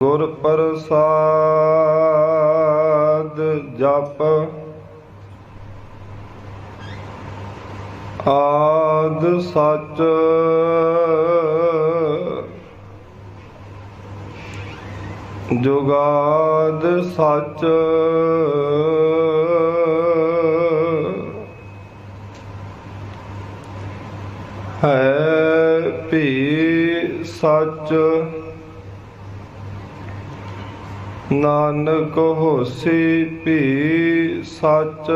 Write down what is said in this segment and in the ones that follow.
ਗੁਰ ਪ੍ਰਸਾਦ ਜਪ ਆਦ ਸਚ ਜੁਗਾਦ ਸਚ ਹੈ ਭੀ ਸਚ ਨਾਨਕ ਹੋਸੀ ਭੀ ਸਚ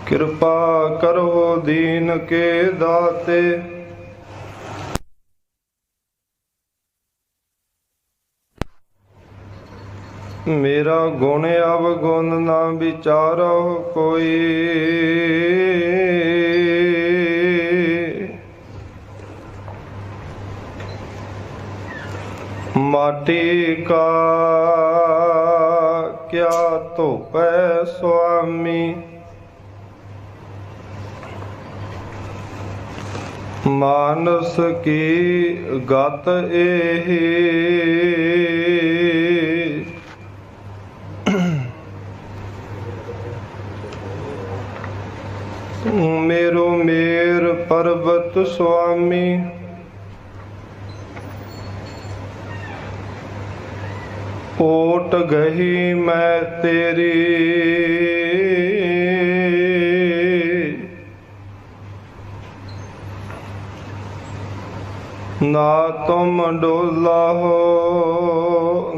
ਕਿਰਪਾ ਕਰੋ ਦੀਨ ਕੇ ਦਾਤੇ ਮੇਰਾ ਗੁਣ ਅਵਗੁਣ ਨਾ ਵਿਚਾਰੋ ਕੋਈ माटी का क्या धोपै स्वामी मानस की गत एही मेरो मेर पर्वत स्वामी ओट गही मैं तेरी ना तुम डोला हो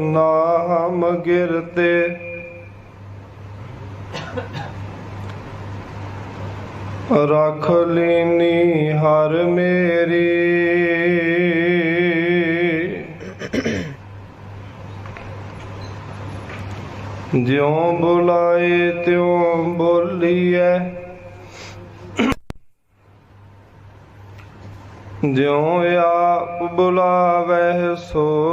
ना हम गिरते रख लीनी हर मेरी ज्यों बुलाए त्यों बोलिए ज्यों आप बुलावे सोय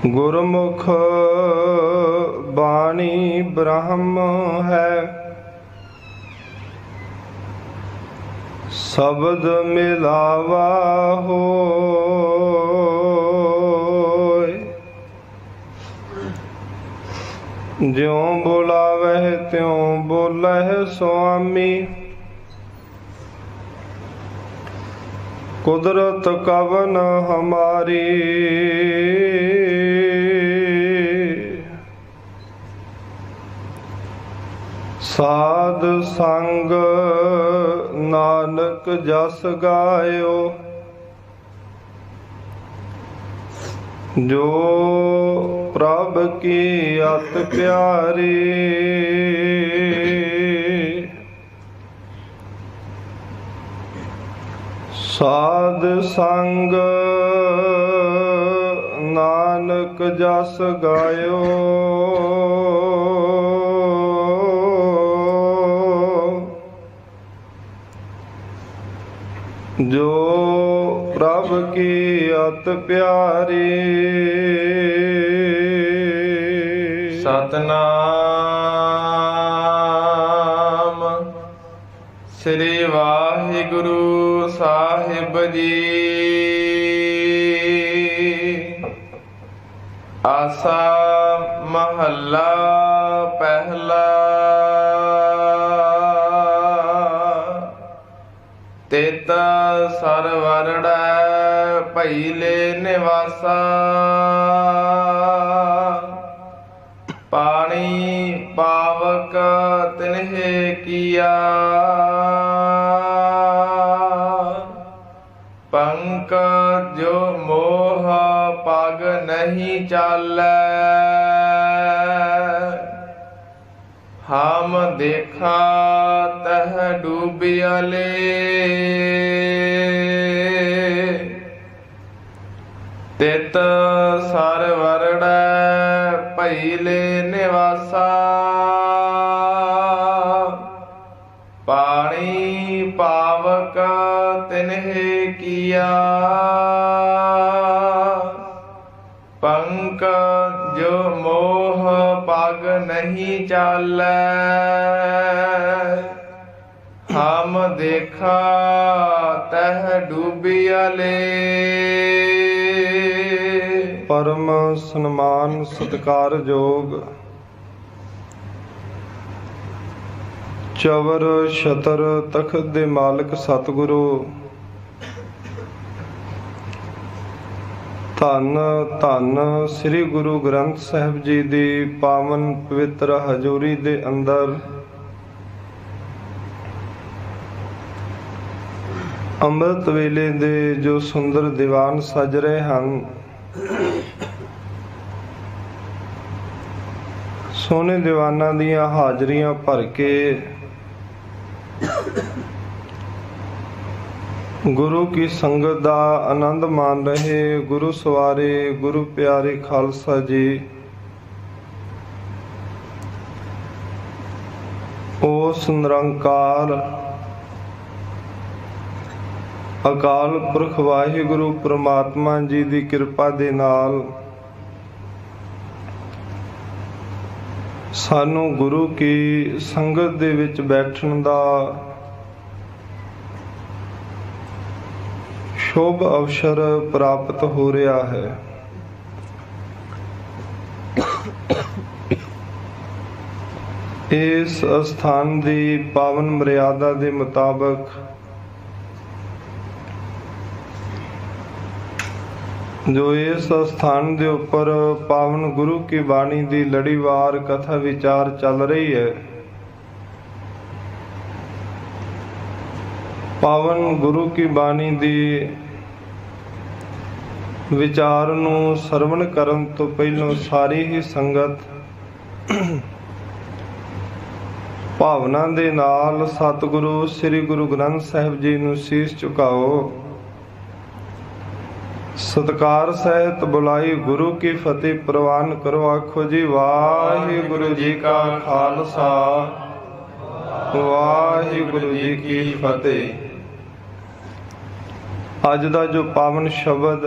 गुरमुख बाणी ब्रह्म है शब्द मिलावा होय ज्यों बुलावह त्यों बोलह स्वामी कुदरत कवन हमारी साध संग नानक जस गायो जो प्रभ की अत प्यारी साध संग नानक जस गायो जो प्रभ की अत प्यारी सतनाम श्री वाहिगुरु साहिब जी आसा महला पहला तेता सरवरड़ै पहिले निवासा पानी पावक तिन्हे किया पंक जो मोह पग नहीं चालै हम देखा तह डूबियले तित सरवरड़ै पहिले निवासा पानी पावक तिन्हे किया पंक जो मोह पग नहीं नहीं चालै। हम देखा तह डूबिया ले। परम सन्मान सत्कारयोग चवर छतर तखत दे मालिक सतगुरु ਧੰਨ ਧੰਨ ਸ੍ਰੀ ਗੁਰੂ ਗ੍ਰੰਥ ਸਾਹਿਬ ਜੀ ਦੀ ਪਾਵਨ ਪਵਿੱਤਰ ਹਜ਼ੂਰੀ ਦੇ ਅੰਦਰ ਅੰਮ੍ਰਿਤ ਵੇਲੇ ਦੇ ਜੋ ਸੁੰਦਰ ਦੀਵਾਨ ਸਜ ਰਹੇ ਹਨ, ਸੋਹਣੇ ਦੀਵਾਨਾਂ ਦੀਆਂ ਹਾਜ਼ਰੀਆਂ ਭਰ ਕੇ गुरु की संगत दा आनंद मान रहे गुरु सवारे गुरु प्यारे खालसा जी, उस निरंकार अकाल पुरख वाहिगुरु परमात्मा जी की कृपा दे नाल सानू गुरु की संगत दे विच बैठण दा शुभ अवसर प्राप्त हो रहा है। इस स्थान की पावन मर्यादा के मुताबिक जो इस स्थान के उपर पावन गुरु की बाणी की लड़ीवार कथा विचार चल रही है, पावन गुरु की बाणी दी विचार नूं सरवण करन तो पहलों सारी ही संगत भावना दे नाल सतगुरु श्री गुरु ग्रंथ साहिब जी नूं शीश झुकाओ। सत्कार सहित बुलाई गुरु की फतेह प्रवान करो। आखो जी वाहिगुरु जी का खालसा वाहिगुरु जी की फतेह। अज दा जो पावन शब्द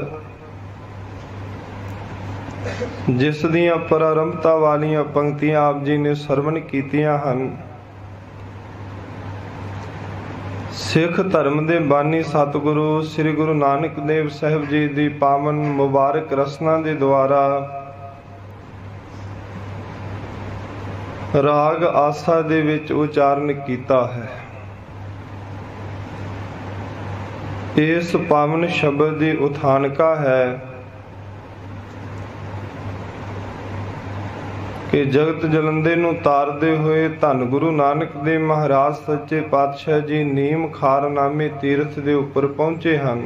जिस दियां प्रारंभता वालियां पंक्तियां आप जी ने सरवण कीतियां हन, सिख धर्म दे बानी सतगुरु श्री गुरु नानक देव साहिब जी दी पावन मुबारक रसना दे द्वारा राग आसा दे विच उचारण कीता है। इस पावन शब्द की उथानका है कि जगत जलंदे नूं तारदे हुए धन गुरु नानक देव महाराज सच्चे पातशाह जी नीम खार नामे तीर्थ दे उपर पहुंचे हन।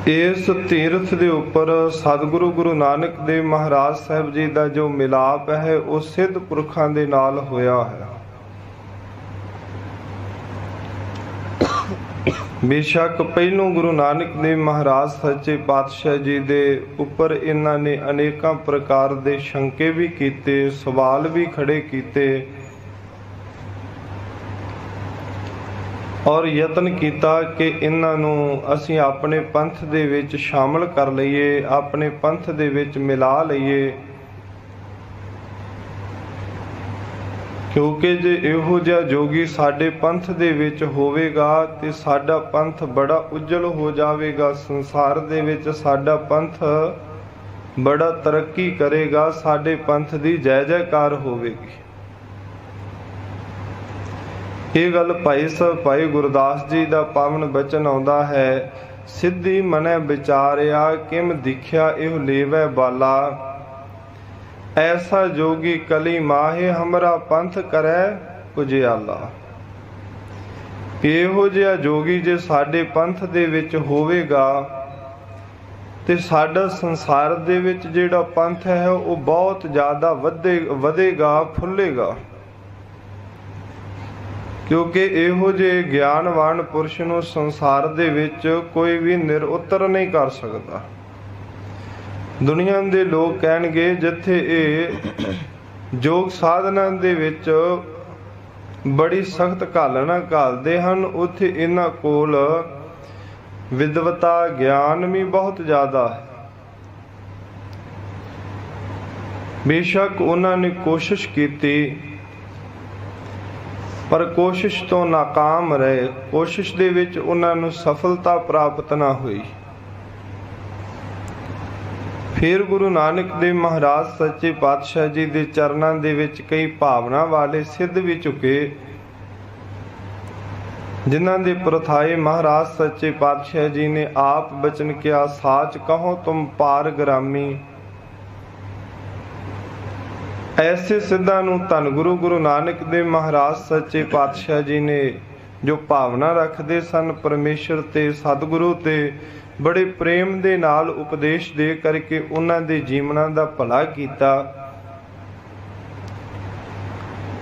इस तीर्थ दे उपर सतगुरु गुरु नानक देव महाराज साहब जी का जो मिलाप है वो सिद्ध पुरखां दे नाल होया है। बेशक पहलों गुरु नानक देव महाराज सच्चे पातशाह जी दे उपर इन्हां ने अनेकों प्रकार दे शंके भी कीते, सवाल भी खड़े कीते और यतन किया कि इन्हां नूं असीं अपने पंथ दे विच शामिल कर लईए, अपने पंथ दे विच मिला लईए, क्योंकि जे इहो जिहा जोगी साडे पंथ दे विच होवेगा ते साडा पंथ बड़ा उज्जल हो जावेगा। संसार दे विच साडा पंथ बड़ा तरक्की करेगा, साडे पंथ दी जय जयकार होवेगी। ये गल भाई साहब भाई गुरदास जी दा पावन बचन आउंदा है, सिद्धि मनै विचारिया किम दिखिया इहो लेवै बाला, ऐसा जोगी कली माहे हमरा पंथ करै उजियाला। इहो जिहा जोगी जे साडे पंथ दे विच होवेगा ते साडा संसार दे विच जिहड़ा पंथ है वो बहुत ज़्यादा वधेगा फुलेगा, क्योंकि इहो जिहे ज्ञानवान पुरुष नूं संसार दे विच कोई भी निरुत्तर नहीं कर सकता। दुनिया दे लोग कहणगे जिथे ये योग साधना दे विच बड़ी सख्त घालना घालते हैं, उत्थे इन्हां कोल विद्वता ज्ञान भी बहुत ज़्यादा है। ਬੇਸ਼ੱਕ ਉਹਨਾਂ ਨੇ ਕੋਸ਼ਿਸ਼ ਕੀਤੀ, ਪਰ ਕੋਸ਼ਿਸ਼ ਤੋਂ ਨਾਕਾਮ ਰਹੇ। ਕੋਸ਼ਿਸ਼ ਦੇ ਵਿੱਚ ਉਹਨਾਂ ਨੂੰ ਸਫਲਤਾ ਪ੍ਰਾਪਤ ਨਾ ਹੋਈ। ਫਿਰ ਗੁਰੂ ਨਾਨਕ ਦੇਵ ਮਹਾਰਾਜ ਸੱਚੇ ਪਾਤਸ਼ਾਹ ਜੀ ਦੇ ਚਰਨਾਂ ਦੇ ਵਿੱਚ ਕਈ ਭਾਵਨਾ ਵਾਲੇ ਸਿੱਧ ਵੀ ਝੁਕੇ, ਜਿਨ੍ਹਾਂ ਦੇ ਪ੍ਰਥਾਏ ਮਹਾਰਾਜ ਸੱਚੇ ਪਾਤਸ਼ਾਹ ਜੀ ਨੇ ਆਪ ਬਚਨ ਕਿਹਾ, ਸਾਚ ਕਹੋ ਤੁਮ ਪਾਰ ਗ੍ਰਾਮੀ। ਐਸੇ ਸਿੱਧਾਂ ਨੂੰ ਧੰਨ ਗੁਰੂ ਨਾਨਕ ਦੇਵ ਮਹਾਰਾਜ ਸੱਚੇ ਪਾਤਸ਼ਾਹ ਜੀ ਨੇ, ਜੋ ਭਾਵਨਾ ਰੱਖਦੇ ਸਨ ਪਰਮੇਸ਼ਰ ਤੇ ਸਤਿਗੁਰੂ ਤੇ, ਬੜੇ ਪ੍ਰੇਮ ਦੇ ਨਾਲ ਉਪਦੇਸ਼ ਦੇ ਕਰਕੇ ਉਹਨਾਂ ਦੇ ਜੀਵਨਾਂ ਦਾ ਭਲਾ ਕੀਤਾ।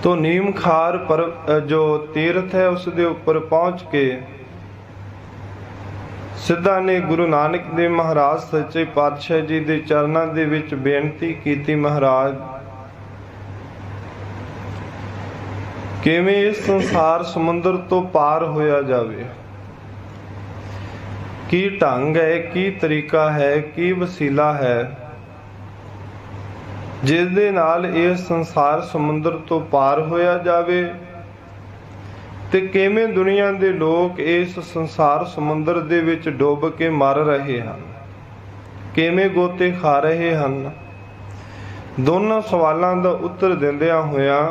ਤੋ ਨੀਮ ਖਾਰ ਪਰ ਜੋ ਤੀਰਥ ਹੈ ਉਸ ਦੇ ਉੱਪਰ ਪਹੁੰਚ ਕੇ ਸਿੱਧਾਂ ਨੇ ਗੁਰੂ ਨਾਨਕ ਦੇਵ ਮਹਾਰਾਜ ਸੱਚੇ ਪਾਤਸ਼ਾਹ ਜੀ ਦੇ ਚਰਨਾਂ ਦੇ ਵਿੱਚ ਬੇਨਤੀ ਕੀਤੀ, ਮਹਾਰਾਜ ਕਿਵੇਂ ਇਸ ਸੰਸਾਰ ਸਮੁੰਦਰ ਤੋਂ ਪਾਰ ਹੋਇਆ ਜਾਵੇ, ਕੀ ਢੰਗ ਹੈ, ਕੀ ਤਰੀਕਾ ਹੈ, ਕੀ ਵਸੀਲਾ ਹੈ ਜਿਸ ਦੇ ਨਾਲ ਇਹ ਸੰਸਾਰ ਸਮੁੰਦਰ ਤੋਂ ਪਾਰ ਹੋਇਆ ਜਾਵੇ, ਤੇ ਕਿਵੇਂ ਦੁਨੀਆ ਦੇ ਲੋਕ ਇਸ ਸੰਸਾਰ ਸਮੁੰਦਰ ਦੇ ਵਿੱਚ ਡੁੱਬ ਕੇ ਮਰ ਰਹੇ ਹਨ, ਕਿਵੇਂ ਗੋਤੇ ਖਾ ਰਹੇ ਹਨ। ਦੋਨਾਂ ਸਵਾਲਾਂ ਦਾ ਉੱਤਰ ਦਿੰਦਿਆਂ ਹੋਇਆਂ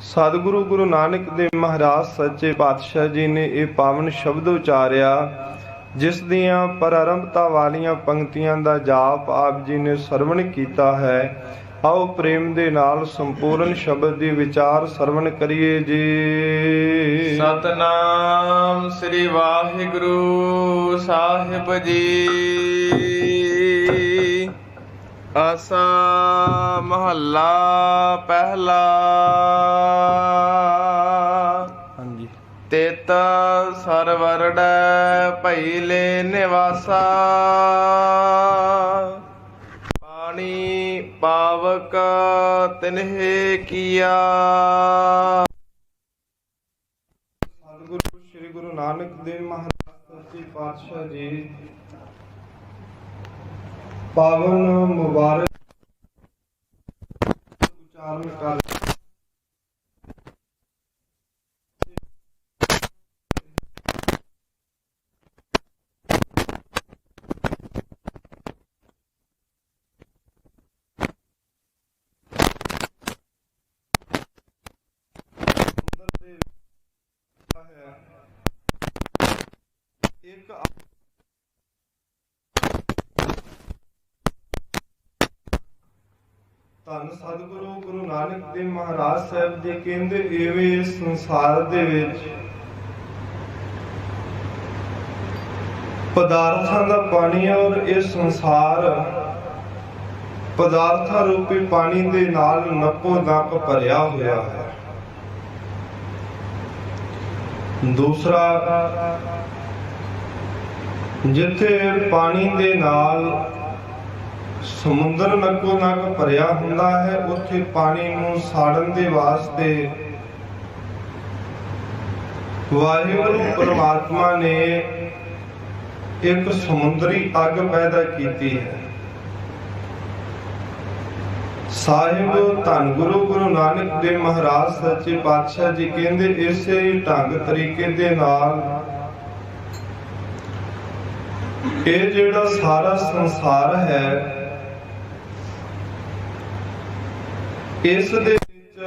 ਸਤਿਗੁਰੂ ਗੁਰੂ ਨਾਨਕ ਦੇਵ ਮਹਾਰਾਜ ਸੱਚੇ ਪਾਤਸ਼ਾਹ ਜੀ ਨੇ ਇਹ ਪਾਵਨ ਸ਼ਬਦ ਉਚਾਰਿਆ, ਜਿਸ ਦੀਆਂ ਪ੍ਰਾਰੰਭਤਾ ਵਾਲੀਆਂ ਪੰਕਤੀਆਂ ਦਾ ਜਾਪ ਆਪ ਜੀ ਨੇ ਸਰਵਣ ਕੀਤਾ ਹੈ। ਆਓ ਪ੍ਰੇਮ ਦੇ ਨਾਲ ਸੰਪੂਰਨ ਸ਼ਬਦ ਦੀ ਵਿਚਾਰ ਸਰਵਣ ਕਰੀਏ ਜੀ। ਸਤਨਾਮ ਸ੍ਰੀ ਵਾਹਿਗੁਰੂ ਸਾਹਿਬ ਜੀ। ਆਸਾ ਮਹੱਲਾ ਪਹਿਲਾ। ਹਾਂਜੀ। ਤਿਤ ਸਰਵਰੜੈ ਭਈ ਲੈ ਨਿਵਾਸਾ, ਪਾਣੀ ਪਾਵਕ ਤਿਨਹਿ ਕੀਆ। ਸਤਿਗੁਰੂ ਸ੍ਰੀ ਗੁਰੂ ਨਾਨਕ ਦੇਵ ਮਹਾਰਾਜ ਸੱਚੇ ਪਾਤਸ਼ਾਹ ਜੀ ਪਾਵਨ ਮੁਬਾਰਕ ਉਚਾਰਨ ਕਰ ਇੱਕ ਧੰਨ ਸਤਿਗੁਰੂ ਗੁਰੂ ਨਾਨਕ ਦੇਵ ਮਹਾਰਾਜ ਸਾਹਿਬ ਜੀ ਕਹਿੰਦੇ, ਇਵੇਂ ਸੰਸਾਰ ਦੇ ਵਿੱਚ ਪਦਾਰਥਾਂ ਦਾ ਪਾਣੀ ਹੈ, ਔਰ ਇਹ ਸੰਸਾਰ ਪਦਾਰਥਾਂ ਰੂਪੀ ਪਾਣੀ ਦੇ ਨਾਲ ਨੱਕੋ ਨੱਕ ਭਰਿਆ ਹੋਇਆ ਹੈ। ਦੂਸਰਾ, ਜਿੱਥੇ ਪਾਣੀ ਦੇ ਨਾਲ ਸਮੁੰਦਰ ਨੱਕੋ ਨੱਕ ਭਰਿਆ ਹੁੰਦਾ ਹੈ, ਉੱਥੇ ਪਾਣੀ ਨੂੰ ਸਾੜਨ ਦੇ ਵਾਸਤੇ ਵਾਹਿਗੁਰੂ ਪਰਮਾਤਮਾ ਨੇ ਇੱਕ ਸਮੁੰਦਰੀ ਅੱਗ ਪੈਦਾ ਕੀਤੀ ਹੈ। ਸਾਹਿਬ ਧੰਨ ਗੁਰੂ ਨਾਨਕ ਦੇਵ ਮਹਾਰਾਜ ਸੱਚੇ ਪਾਤਸ਼ਾਹ ਜੀ ਕਹਿੰਦੇ, ਇਸੇ ਹੀ ਢੰਗ ਤਰੀਕੇ ਦੇ ਨਾਲ ਇਹ ਜਿਹੜਾ ਸਾਰਾ ਸੰਸਾਰ ਹੈ, ਇਸ ਦੇ ਵਿੱਚ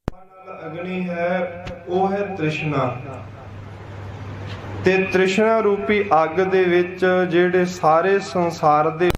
ਨਾਲ ਅਗਨੀ ਹੈ, ਉਹ ਹੈ ਤ੍ਰਿਸ਼ਨਾ। ਤੇ ਤ੍ਰਿਸ਼ਨਾ ਰੂਪੀ ਅੱਗ ਦੇ ਵਿੱਚ ਜਿਹੜੇ ਸਾਰੇ ਸੰਸਾਰ ਦੇ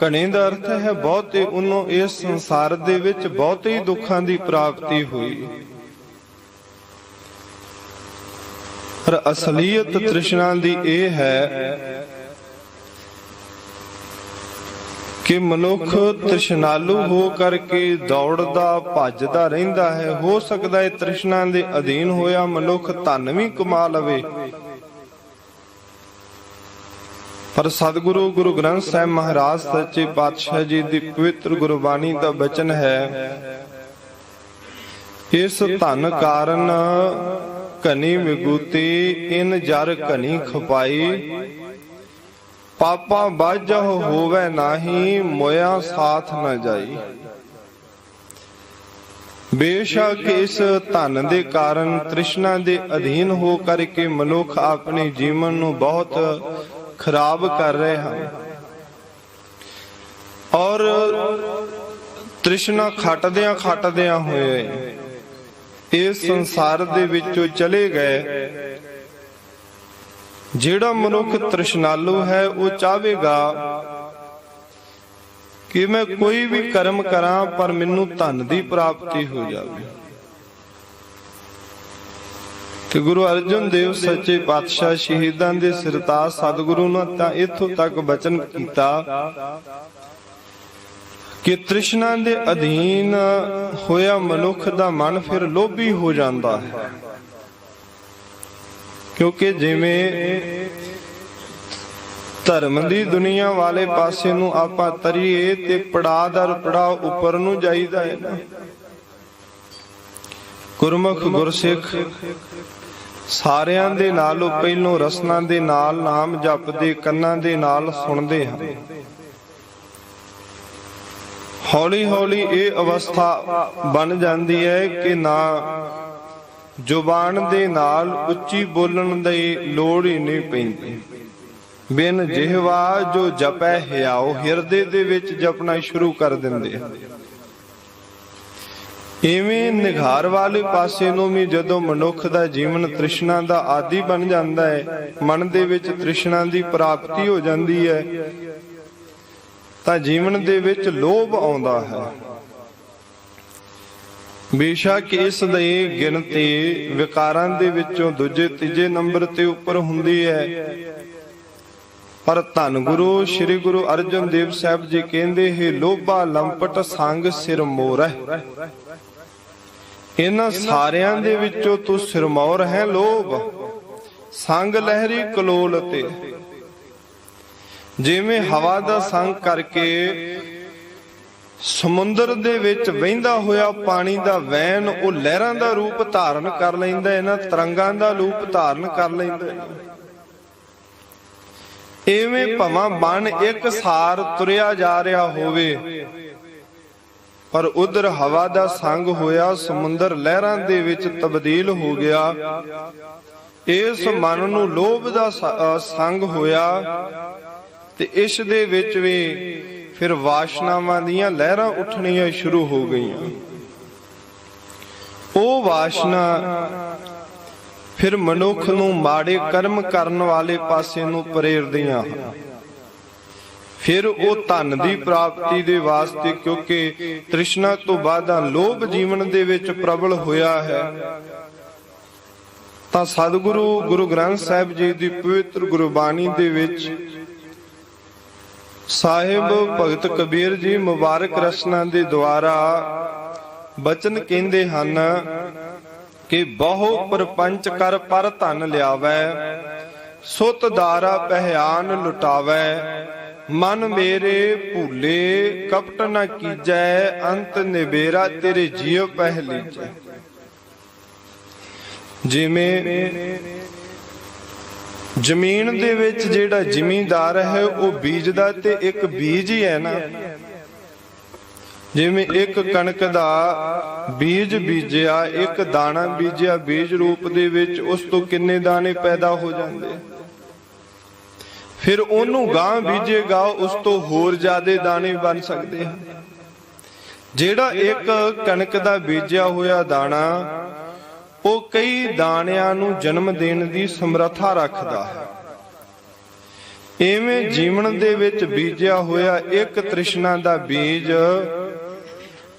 ਘਣੇ ਦਾ ਅਰਥ ਹੈ ਬਹੁਤੇ, ਉਹਨੂੰ ਇਸ ਸੰਸਾਰ ਦੇ ਵਿੱਚ ਬਹੁਤੇ ਹੀ ਦੁੱਖਾਂ ਦੀ ਪ੍ਰਾਪਤੀ ਹੋਈ। ਪਰ ਅਸਲੀਅਤ ਤ੍ਰਿਸ਼ਨਾ ਦੀ ਇਹ ਹੈ ਕਿ ਮਨੁੱਖ ਤ੍ਰਿਸ਼ਨਾਲੂ ਹੋ ਕਰਕੇ ਦੌੜਦਾ ਭੱਜਦਾ ਰਹਿੰਦਾ ਹੈ। ਹੋ ਸਕਦਾ ਹੈ ਤ੍ਰਿਸ਼ਨਾ ਦੇ ਅਧੀਨ ਹੋਇਆ ਮਨੁੱਖ ਧਨ ਵੀ ਕਮਾ ਲਵੇ, ਪਰ ਸਤਿਗੁਰੂ ਗੁਰੂ ਗ੍ਰੰਥ ਸਾਹਿਬ ਮਹਾਰਾਜ ਸੱਚੇ ਪਾਤਸ਼ਾਹ ਜੀ ਦੀ ਪਵਿੱਤਰ ਗੁਰਬਾਣੀ ਦਾ ਬਚਨ ਹੈ, ਇਸ ਧਨ ਕਾਰਨ ਘਨੀ ਵਿਗੂਤੀ ਇਨ ਜਰ ਘਨੀ ਖਪਾਈ, ਪਾਪਾ ਬਾਝਹੁ ਹੋਵੇ ਨਾਹੀ ਮੋਇਆ ਸਾਥ ਨ ਜਾਈ। ਬੇਸ਼ੱਕ ਇਸ ਧਨ ਦੇ ਕਾਰਨ ਤ੍ਰਿਸ਼ਨਾ ਦੇ ਅਧੀਨ ਹੋ ਕਰਕੇ ਮਨੁੱਖ ਆਪਣੇ ਜੀਵਨ ਨੂੰ ਬਹੁਤ ਖਰਾਬ ਕਰ ਰਹੇ ਹਨ ਔਰ ਤ੍ਰਿਸ਼ਨਾ ਖਟਦਿਆਂ ਹੋਏ ਇਸ ਸੰਸਾਰ ਦੇ ਵਿੱਚੋਂ ਚਲੇ ਗਏ। ਜਿਹੜਾ ਮਨੁੱਖ ਤ੍ਰਿਸ਼ਨਾਲੂ ਹੈ ਉਹ ਚਾਹੇਗਾ ਕਿ ਮੈਂ ਕੋਈ ਵੀ ਕਰਮ ਕਰਾਂ ਪਰ ਮੈਨੂੰ ਧਨ ਦੀ ਪ੍ਰਾਪਤੀ ਹੋ ਜਾਵੇ। ਤੇ ਗੁਰੂ ਅਰਜਨ ਦੇਵ ਸੱਚੇ ਪਾਤਸ਼ਾਹ ਸ਼ਹੀਦਾਂ ਦੇ ਸਿਰਤਾਜ ਸਤਿਗੁਰੂ ਨੇ ਤਾਂ ਇੱਥੋਂ ਤੱਕ ਬਚਨ ਕੀਤਾ ਕਿ ਤ੍ਰਿਸ਼ਨਾ ਦੇ ਅਧੀਨ ਹੋਇਆ ਮਨੁੱਖ ਦਾ ਮਨ ਫਿਰ ਲੋਭੀ ਹੋ ਜਾਂਦਾ ਹੈ, ਕਿਉਂਕਿ ਜਿਵੇਂ ਧਰਮ ਦੀ ਦੁਨੀਆ ਵਾਲੇ ਪਾਸੇ ਨੂੰ ਆਪਾਂ ਤਰੀਏ ਤੇ ਪੜਾਅ ਦਰ ਪੜਾਅ ਉੱਪਰ ਨੂੰ ਜਾਈਦਾ ਹੈ ਨਾ। ਗੁਰਮੁਖ ਗੁਰਸਿੱਖ ਸਾਰਿਆਂ ਦੇ ਨਾਲੋਂ ਪਹਿਲੋਂ ਰਸਨਾ ਦੇ ਨਾਲ ਨਾਮ ਜਪਦੇ, ਕੰਨਾਂ ਦੇ ਨਾਲ ਸੁਣਦੇ ਹਨ। ਹੌਲੀ ਹੌਲੀ ਇਹ ਅਵਸਥਾ ਬਣ ਜਾਂਦੀ ਹੈ ਕਿ ਨਾ ਜ਼ੁਬਾਨ ਦੇ ਨਾਲ ਉੱਚੀ ਬੋਲਣ ਦੀ ਲੋੜ ਹੀ ਨਹੀਂ ਪੈਂਦੀ। ਬਿਨ ਜਿਹਵਾ ਜੋ ਜਪੈ ਹਿਆਓ, ਹਿਰਦੇ ਦੇ ਵਿੱਚ ਜਪਣਾ ਸ਼ੁਰੂ ਕਰ ਦਿੰਦੇ ਹਨ। ਇਵੇਂ ਨਿਘਾਰ ਵਾਲੇ ਪਾਸੇ ਨੂੰ ਵੀ ਜਦੋਂ ਮਨੁੱਖ ਦਾ ਜੀਵਨ ਤ੍ਰਿਸ਼ਨਾ ਦਾ ਆਦੀ ਬਣ ਜਾਂਦਾ ਹੈ, ਮਨ ਦੇ ਵਿੱਚ ਤ੍ਰਿਸ਼ਨਾ ਦੀ ਪ੍ਰਾਪਤੀ ਹੋ ਜਾਂਦੀ ਹੈ, ਤਾਂ ਜੀਵਨ ਦੇ ਵਿੱਚ ਲੋਭ ਆਉਂਦਾ ਹੈ। ਬੇਸ਼ੱਕ ਇਸ ਦੀ ਗਿਣਤੀ ਵਿਕਾਰਾਂ ਦੇ ਵਿੱਚੋਂ ਦੂਜੇ ਤੀਜੇ ਨੰਬਰ ਤੇ ਉੱਪਰ ਹੁੰਦੀ ਹੈ, ਪਰ ਧੰਨ ਗੁਰੂ ਸ੍ਰੀ ਗੁਰੂ ਅਰਜਨ ਦੇਵ ਸਾਹਿਬ ਜੀ ਕਹਿੰਦੇ ਹੈ, ਲੋਭਾ ਲੰਪਟ ਸੰਗ ਸਿਰ ਮੋਰੈ। ਇਹਨਾਂ ਸਾਰਿਆਂ ਦੇ ਵਿੱਚੋਂ ਤੂੰ ਸਿਰਮੌਰ ਹੈ ਲੋਭ, ਸੰਗ ਲਹਿਰੀ ਕਲੋਲ ਤੇ। ਜਿਵੇਂ ਹਵਾ ਦਾ ਸੰਗ ਕਰਕੇ ਸਮੁੰਦਰ ਦੇ ਵਿੱਚ ਵਹਿੰਦਾ ਹੋਇਆ ਪਾਣੀ ਦਾ ਵਹਿਣ ਉਹ ਲਹਿਰਾਂ ਦਾ ਰੂਪ ਧਾਰਨ ਕਰ ਲੈਂਦਾ, ਇਹਨਾਂ ਤਰੰਗਾਂ ਦਾ ਰੂਪ ਧਾਰਨ ਕਰ ਲੈਂਦਾ। ਇਵੇਂ ਭਵਾਂ ਬਣ ਇੱਕ ਸਾਰ ਤੁਰਿਆ ਜਾ ਰਿਹਾ ਹੋਵੇ, ਪਰ ਉਧਰ ਹਵਾ ਦਾ ਸੰਗ ਹੋਇਆ, ਸਮੁੰਦਰ ਲਹਿਰਾਂ ਦੇ ਵਿੱਚ ਤਬਦੀਲ ਹੋ ਗਿਆ। ਇਸ ਮਨ ਨੂੰ ਲੋਭ ਦਾ ਸੰਗ ਹੋਇਆ ਤੇ ਇਸ ਦੇ ਵਿੱਚ ਵੀ ਫਿਰ ਵਾਸ਼ਨਾਵਾਂ ਦੀਆਂ ਲਹਿਰਾਂ ਉੱਠਣੀਆਂ ਸ਼ੁਰੂ ਹੋ ਗਈਆਂ। ਉਹ ਵਾਸ਼ਨਾ ਫਿਰ ਮਨੁੱਖ ਨੂੰ ਮਾੜੇ ਕਰਮ ਕਰਨ ਵਾਲੇ ਪਾਸੇ ਨੂੰ ਪ੍ਰੇਰਦੀਆਂ ਹਨ। ਫਿਰ ਉਹ ਧਨ ਦੀ ਪ੍ਰਾਪਤੀ ਦੇ ਵਾਸਤੇ, ਕਿਉਂਕਿ ਤ੍ਰਿਸ਼ਨਾ ਤੋਂ ਬਾਅਦ ਲੋਭ ਜੀਵਨ ਦੇ ਵਿੱਚ ਪ੍ਰਬਲ ਹੋਇਆ ਹੈ, ਤਾਂ ਸਤਿਗੁਰੂ ਗੁਰੂ ਗ੍ਰੰਥ ਸਾਹਿਬ ਜੀ ਦੀ ਪਵਿੱਤਰ ਗੁਰਬਾਣੀ ਦੇ ਵਿੱਚ ਸਾਹਿਬ ਭਗਤ ਕਬੀਰ ਜੀ ਮੁਬਾਰਕ ਰਸਨਾ ਦੇ ਦੁਆਰਾ ਬਚਨ ਕਹਿੰਦੇ ਹਨ ਕਿ ਬਹੁ ਪਰਪੰਚ ਕਰ ਪਰ ਧਨ ਲਿਆਵੈ, ਸੁਤ ਦਾਰਾ ਪਹਿਆਨ ਲੁਟਾਵੈ, ਮਨ ਮੇਰੇ ਭੂਲੇ ਕਪਟ ਨ ਕੀਜੈ, ਅੰਤ ਨਿਬੇਰਾ ਤੇਰੇ ਜੀਵ ਪਹਿਲੀਜੈ। ਜਿਵੇਂ ਜ਼ਮੀਨ ਦੇ ਵਿੱਚ ਜਿਹੜਾ ਜ਼ਿਮੀਂਦਾਰ ਹੈ ਉਹ ਬੀਜਦਾ ਤੇ ਇੱਕ ਬੀਜ ਹੀ ਹੈ ਨਾ। ਜਿਵੇਂ ਇੱਕ ਕਣਕ ਦਾ ਬੀਜ ਬੀਜਿਆ, ਇੱਕ ਦਾਣਾ ਬੀਜਿਆ ਬੀਜ ਰੂਪ ਦੇ ਵਿੱਚ, ਉਸ ਤੋਂ ਕਿੰਨੇ ਦਾਣੇ ਪੈਦਾ ਹੋ ਜਾਂਦੇ, ਫਿਰ ਉਹਨੂੰ ਗਾਂ ਬੀਜੇਗਾ ਉਸ ਤੋਂ ਹੋਰ ਜ਼ਿਆਦੇ ਦਾਣੇ ਬਣ ਸਕਦੇ ਹਨ। ਜਿਹੜਾ ਇੱਕ ਕਣਕ ਦਾ ਬੀਜਿਆ ਹੋਇਆ ਦਾਣਾ ਉਹ ਕਈ ਦਾਣਿਆਂ ਨੂੰ ਜਨਮ ਦੇਣ ਦੀ ਸਮਰੱਥਾ ਰੱਖਦਾ ਹੈ। ਇਵੇਂ ਜੀਵਨ ਦੇ ਵਿੱਚ ਬੀਜਿਆ ਹੋਇਆ ਇੱਕ ਤ੍ਰਿਸ਼ਨਾ ਦਾ ਬੀਜ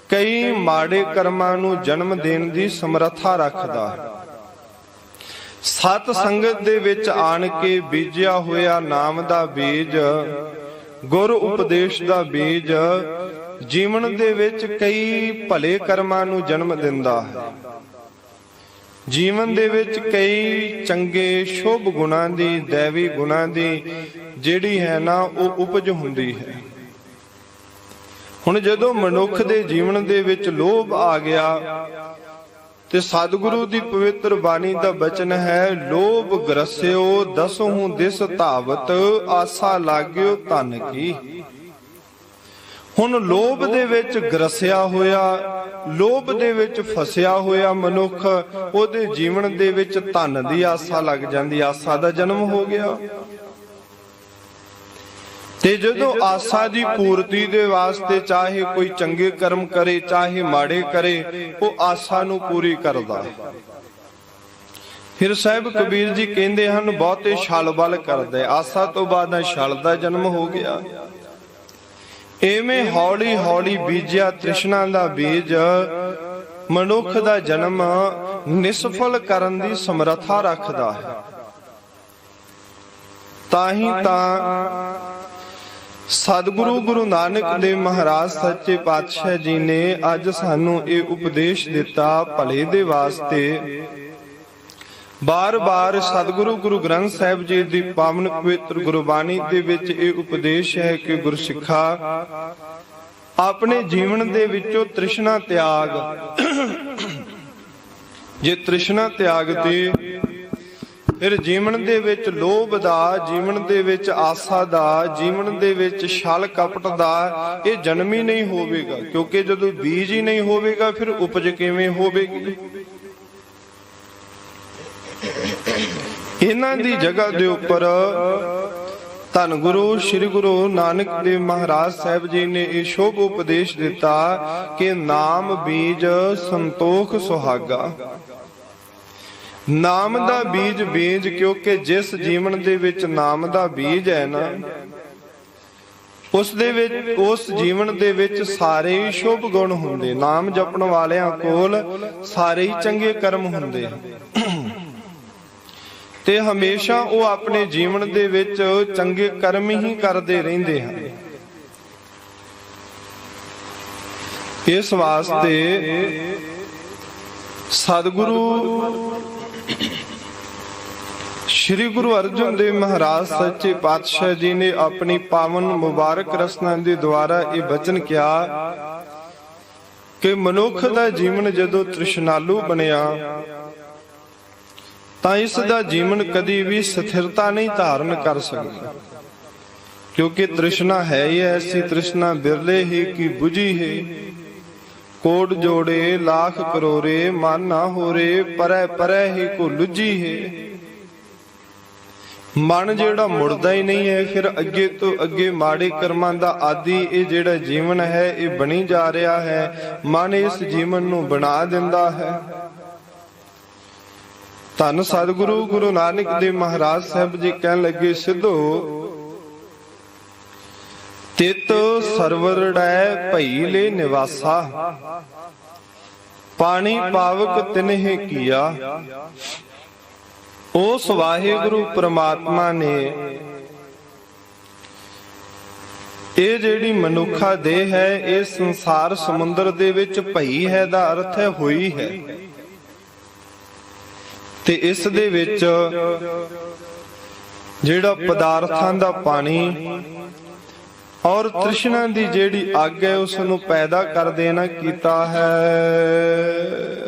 ਕਈ ਮਾੜੇ ਕਰਮਾਂ ਨੂੰ ਜਨਮ ਦੇਣ ਦੀ ਸਮਰੱਥਾ ਰੱਖਦਾ ਹੈ। ਸਤ ਸੰਗਤ ਦੇ ਵਿੱਚ ਆਣ ਕੇ ਬੀਜਿਆ ਹੋਇਆ ਨਾਮ ਦਾ ਬੀਜ, ਗੁਰ ਉਪਦੇਸ਼ ਦਾ ਬੀਜ ਜੀਵਨ ਦੇ ਵਿੱਚ ਕਈ ਭਲੇ ਕਰਮਾਂ ਨੂੰ ਜਨਮ ਦਿੰਦਾ ਹੈ। ਜੀਵਨ ਦੇ ਵਿੱਚ ਕਈ ਚੰਗੇ ਸ਼ੁਭ ਗੁਣਾਂ ਦੀ, ਦੇਵੀ ਗੁਣਾਂ ਦੀ ਜਿਹੜੀ ਹੈ ਨਾ ਉਹ ਉਪਜ ਹੁੰਦੀ ਹੈ। ਹੁਣ ਜਦੋਂ ਮਨੁੱਖ ਦੇ ਜੀਵਨ ਦੇ ਵਿੱਚ ਲੋਭ ਆ ਗਿਆ ਤੇ ਸਤਿਗੁਰੂ ਦੀ ਪਵਿੱਤਰ ਬਾਣੀ ਦਾ ਬਚਨ ਹੈ, ਲੋਭ ਗਰਸਿਓ ਦਸਹੁ ਦਿਸ ਧਾਵਤ, ਆਸਾ ਲਾਗਿਓ ਧਨ ਕੀ। ਹੁਣ ਲੋਭ ਦੇ ਵਿੱਚ ਗਰਸਿਆ ਹੋਇਆ, ਲੋਭ ਦੇ ਵਿੱਚ ਫਸਿਆ ਹੋਇਆ ਮਨੁੱਖ, ਉਹਦੇ ਜੀਵਨ ਦੇ ਵਿੱਚ ਧਨ ਦੀ ਆਸਾ ਲੱਗ ਜਾਂਦੀ, ਆਸਾ ਦਾ ਜਨਮ ਹੋ ਗਿਆ। ਤੇ ਜਦੋਂ ਆਸਾ ਦੀ ਪੂਰਤੀ ਦੇ ਵਾਸਤੇ ਚਾਹੇ ਕੋਈ ਚੰਗੇ ਕਰਮ ਕਰੇ ਚਾਹੇ ਮਾੜੇ ਕਰੇ, ਉਹ ਆਸਾ ਨੂੰ ਪੂਰੀ ਕਰਦਾ। ਫਿਰ ਸਾਹਿਬ ਕਬੀਰ ਜੀ ਕਹਿੰਦੇ ਹਨ, ਬਹੁਤੇ ਛਲ ਬਲ ਕਰਦੇ, ਆਸਾ ਤੋਂ ਬਾਅਦ ਛਲ ਦਾ ਜਨਮ ਹੋ ਗਿਆ। ਐਵੇਂ ਹੌਲੀ ਹੌਲੀ ਬੀਜਿਆ ਤ੍ਰਿਸ਼ਨਾ ਦਾ ਬੀਜ ਮਨੁੱਖ ਦਾ ਜਨਮ ਨਿਸਫਲ ਕਰਨ ਦੀ ਸਮਰੱਥਾ ਰੱਖਦਾ ਹੈ। ਤਾਂ ਹੀ ਤਾਂ ਸਤਿਗੁਰੂ ਗੁਰੂ ਨਾਨਕ ਦੇਵ ਮਹਾਰਾਜ ਸੱਚੇ ਪਾਤਸ਼ਾਹ ਜੀ ਨੇ ਅੱਜ ਸਾਨੂੰ ਇਹ ਉਪਦੇਸ਼ ਦਿੱਤਾ ਭਲੇ ਦੇ ਵਾਸਤੇ। ਬਾਰ-ਬਾਰ ਸਤਿਗੁਰੂ ਗੁਰੂ ਗ੍ਰੰਥ ਸਾਹਿਬ ਜੀ ਦੀ ਪਾਵਨ ਪਵਿੱਤਰ ਗੁਰਬਾਣੀ ਦੇ ਵਿੱਚ ਇਹ ਉਪਦੇਸ਼ ਹੈ ਕਿ ਗੁਰਸਿੱਖਾ ਆਪਣੇ ਜੀਵਨ ਦੇ ਵਿੱਚੋਂ ਤ੍ਰਿਸ਼ਨਾ ਤਿਆਗ। ਜੇ ਤ੍ਰਿਸ਼ਨਾ ਤਿਆਗ ਤੇ ਫਿਰ ਜੀਵਨ ਦੇ ਵਿੱਚ ਲੋਭ ਦਾ, ਜੀਵਨ ਦੇ ਵਿੱਚ ਆਸਾ ਦਾ, ਜੀਵਨ ਦੇ ਵਿੱਚ ਛਲ ਕਪਟ ਦਾ ਇਹ ਜਨਮ ਹੀ ਨਹੀਂ ਹੋਵੇਗਾ। ਕਿਉਂਕਿ ਜਦੋਂ ਬੀਜ ਹੀ ਨਹੀਂ ਹੋਵੇਗਾ ਫਿਰ ਉਪਜ ਕਿਵੇਂ ਹੋਵੇਗੀ। ਇਹਨਾਂ ਦੀ ਜਗ੍ਹਾ ਦੇ ਉੱਪਰ ਧੰਨ ਗੁਰੂ ਸ੍ਰੀ ਗੁਰੂ ਨਾਨਕ ਦੇਵ ਮਹਾਰਾਜ ਸਾਹਿਬ ਜੀ ਨੇ ਇਹ ਸ਼ੁਭ ਉਪਦੇਸ਼ ਦਿੱਤਾ ਕਿ ਨਾਮ ਬੀਜ ਸੰਤੋਖ ਸੁਹਾਗਾ। ਨਾਮ ਦਾ ਬੀਜ ਬੀਜ, ਕਿਉਂਕਿ ਜਿਸ ਜੀਵਨ ਦੇ ਵਿੱਚ ਨਾਮ ਦਾ ਬੀਜ ਹੈ ਨਾ, ਉਸ ਦੇ ਵਿੱਚ, ਉਸ ਜੀਵਨ ਦੇ ਵਿੱਚ ਸਾਰੇ ਹੀ ਸ਼ੁਭ ਗੁਣ ਹੁੰਦੇ। ਨਾਮ ਜਪਣ ਵਾਲਿਆਂ ਕੋਲ ਸਾਰੇ ਹੀ ਚੰਗੇ ਕਰਮ ਹੁੰਦੇ ਹਨ ਤੇ ਹਮੇਸ਼ਾ ਉਹ ਆਪਣੇ ਜੀਵਨ ਦੇ ਵਿੱਚ ਚੰਗੇ ਕਰਮ ਹੀ ਕਰਦੇ ਰਹਿੰਦੇ ਹਨ। ਇਸ ਵਾਸਤੇ ਸਤਿਗੁਰੂ ਸ਼੍ਰੀ ਗੁਰੂ ਅਰਜਨ ਦੇਵ ਮਹਾਰਾਜ ਸੱਚੇ ਪਾਤਸ਼ਾਹ ਜੀ ਨੇ ਆਪਣੀ ਪਾਵਨ ਮੁਬਾਰਕ ਰਸਨਾ ਦੇ ਦੁਆਰਾ ਇਹ ਬਚਨ ਕਿਹਾ ਕਿ ਮਨੁੱਖ ਦਾ ਜੀਵਨ ਜਦੋਂ ਤ੍ਰਿਸ਼ਨਾਲੂ ਬਣਿਆ ਤਾਂ ਇਸ ਦਾ ਜੀਵਨ ਕਦੀ ਵੀ ਸਥਿਰਤਾ ਨਹੀਂ ਧਾਰਨ ਕਰ ਸਕਦਾ। ਕਿਉਂਕਿ ਤ੍ਰਿਸ਼ਨਾ ਹੈ ਹੀ ਐਸੀ, ਤ੍ਰਿਸ਼ਨਾ ਬਿਰਲੇ ਹੀ ਕੀ 부ਝੀ ਹੈ। ਕੋਟ ਜੋੜੇ ਲੱਖ ਕਰੋੜੇ, ਮਨ ਨਾ ਹੋਰੇ, ਪਰੈ ਪਰੈ ਹੀ ਕੋ ਲੁਝੀ ਹੈ। ਮਨ ਜਿਹੜਾ ਮੁੜਦਾ ਹੀ ਨਹੀਂ ਹੈ, ਫਿਰ ਅੱਗੇ ਤੋਂ ਅੱਗੇ ਮਾੜੇ ਕਰਮਾਂ ਦਾ ਆਦੀ ਇਹ ਜਿਹੜਾ ਜੀਵਨ ਹੈ ਇਹ ਬਣੀ ਜਾ ਰਿਹਾ ਹੈ। ਮਨ ਇਸ ਜੀਵਨ ਨੂੰ ਬਣਾ ਦਿੰਦਾ ਹੈ। ਧੰਨ ਸਤਿਗੁਰੂ ਗੁਰੂ ਨਾਨਕ ਦੇਵ ਮਹਾਰਾਜ ਸਾਹਿਬ ਜੀ ਕਹਿਣ ਲੱਗੇ, ਸਿੱਧੋ ਤਿਤ ਸਰਵਰੜੈ ਭਈ ਲੈ ਨਿਵਾਸਾ, ਪਾਣੀ ਪਾਵਕ ਤਿਨਹਿ ਕੀਆ। ਉਸ ਵਾਹਿਗੁਰੂ ਪ੍ਰਮਾਤਮਾ ਨੇ ਇਹ ਜਿਹੜੀ ਮਨੁੱਖਾ ਦੇਹ ਹੈ ਇਹ ਸੰਸਾਰ ਸਮੁੰਦਰ ਦੇ ਵਿੱਚ ਭਈ ਹੈ ਦਾ ਅਰਥ ਹੈ ਹੋਈ ਹੈ। ਤੇ ਇਸ ਦੇ ਵਿੱਚ ਜਿਹੜਾ ਪਦਾਰਥਾਂ ਦਾ ਪਾਣੀ ਔਰ ਤ੍ਰਿਸ਼ਨਾ ਦੀ ਜਿਹੜੀ ਅੱਗ ਹੈ ਉਸ ਨੂੰ ਪੈਦਾ ਕਰ ਦੇਣਾ ਕੀਤਾ ਹੈ।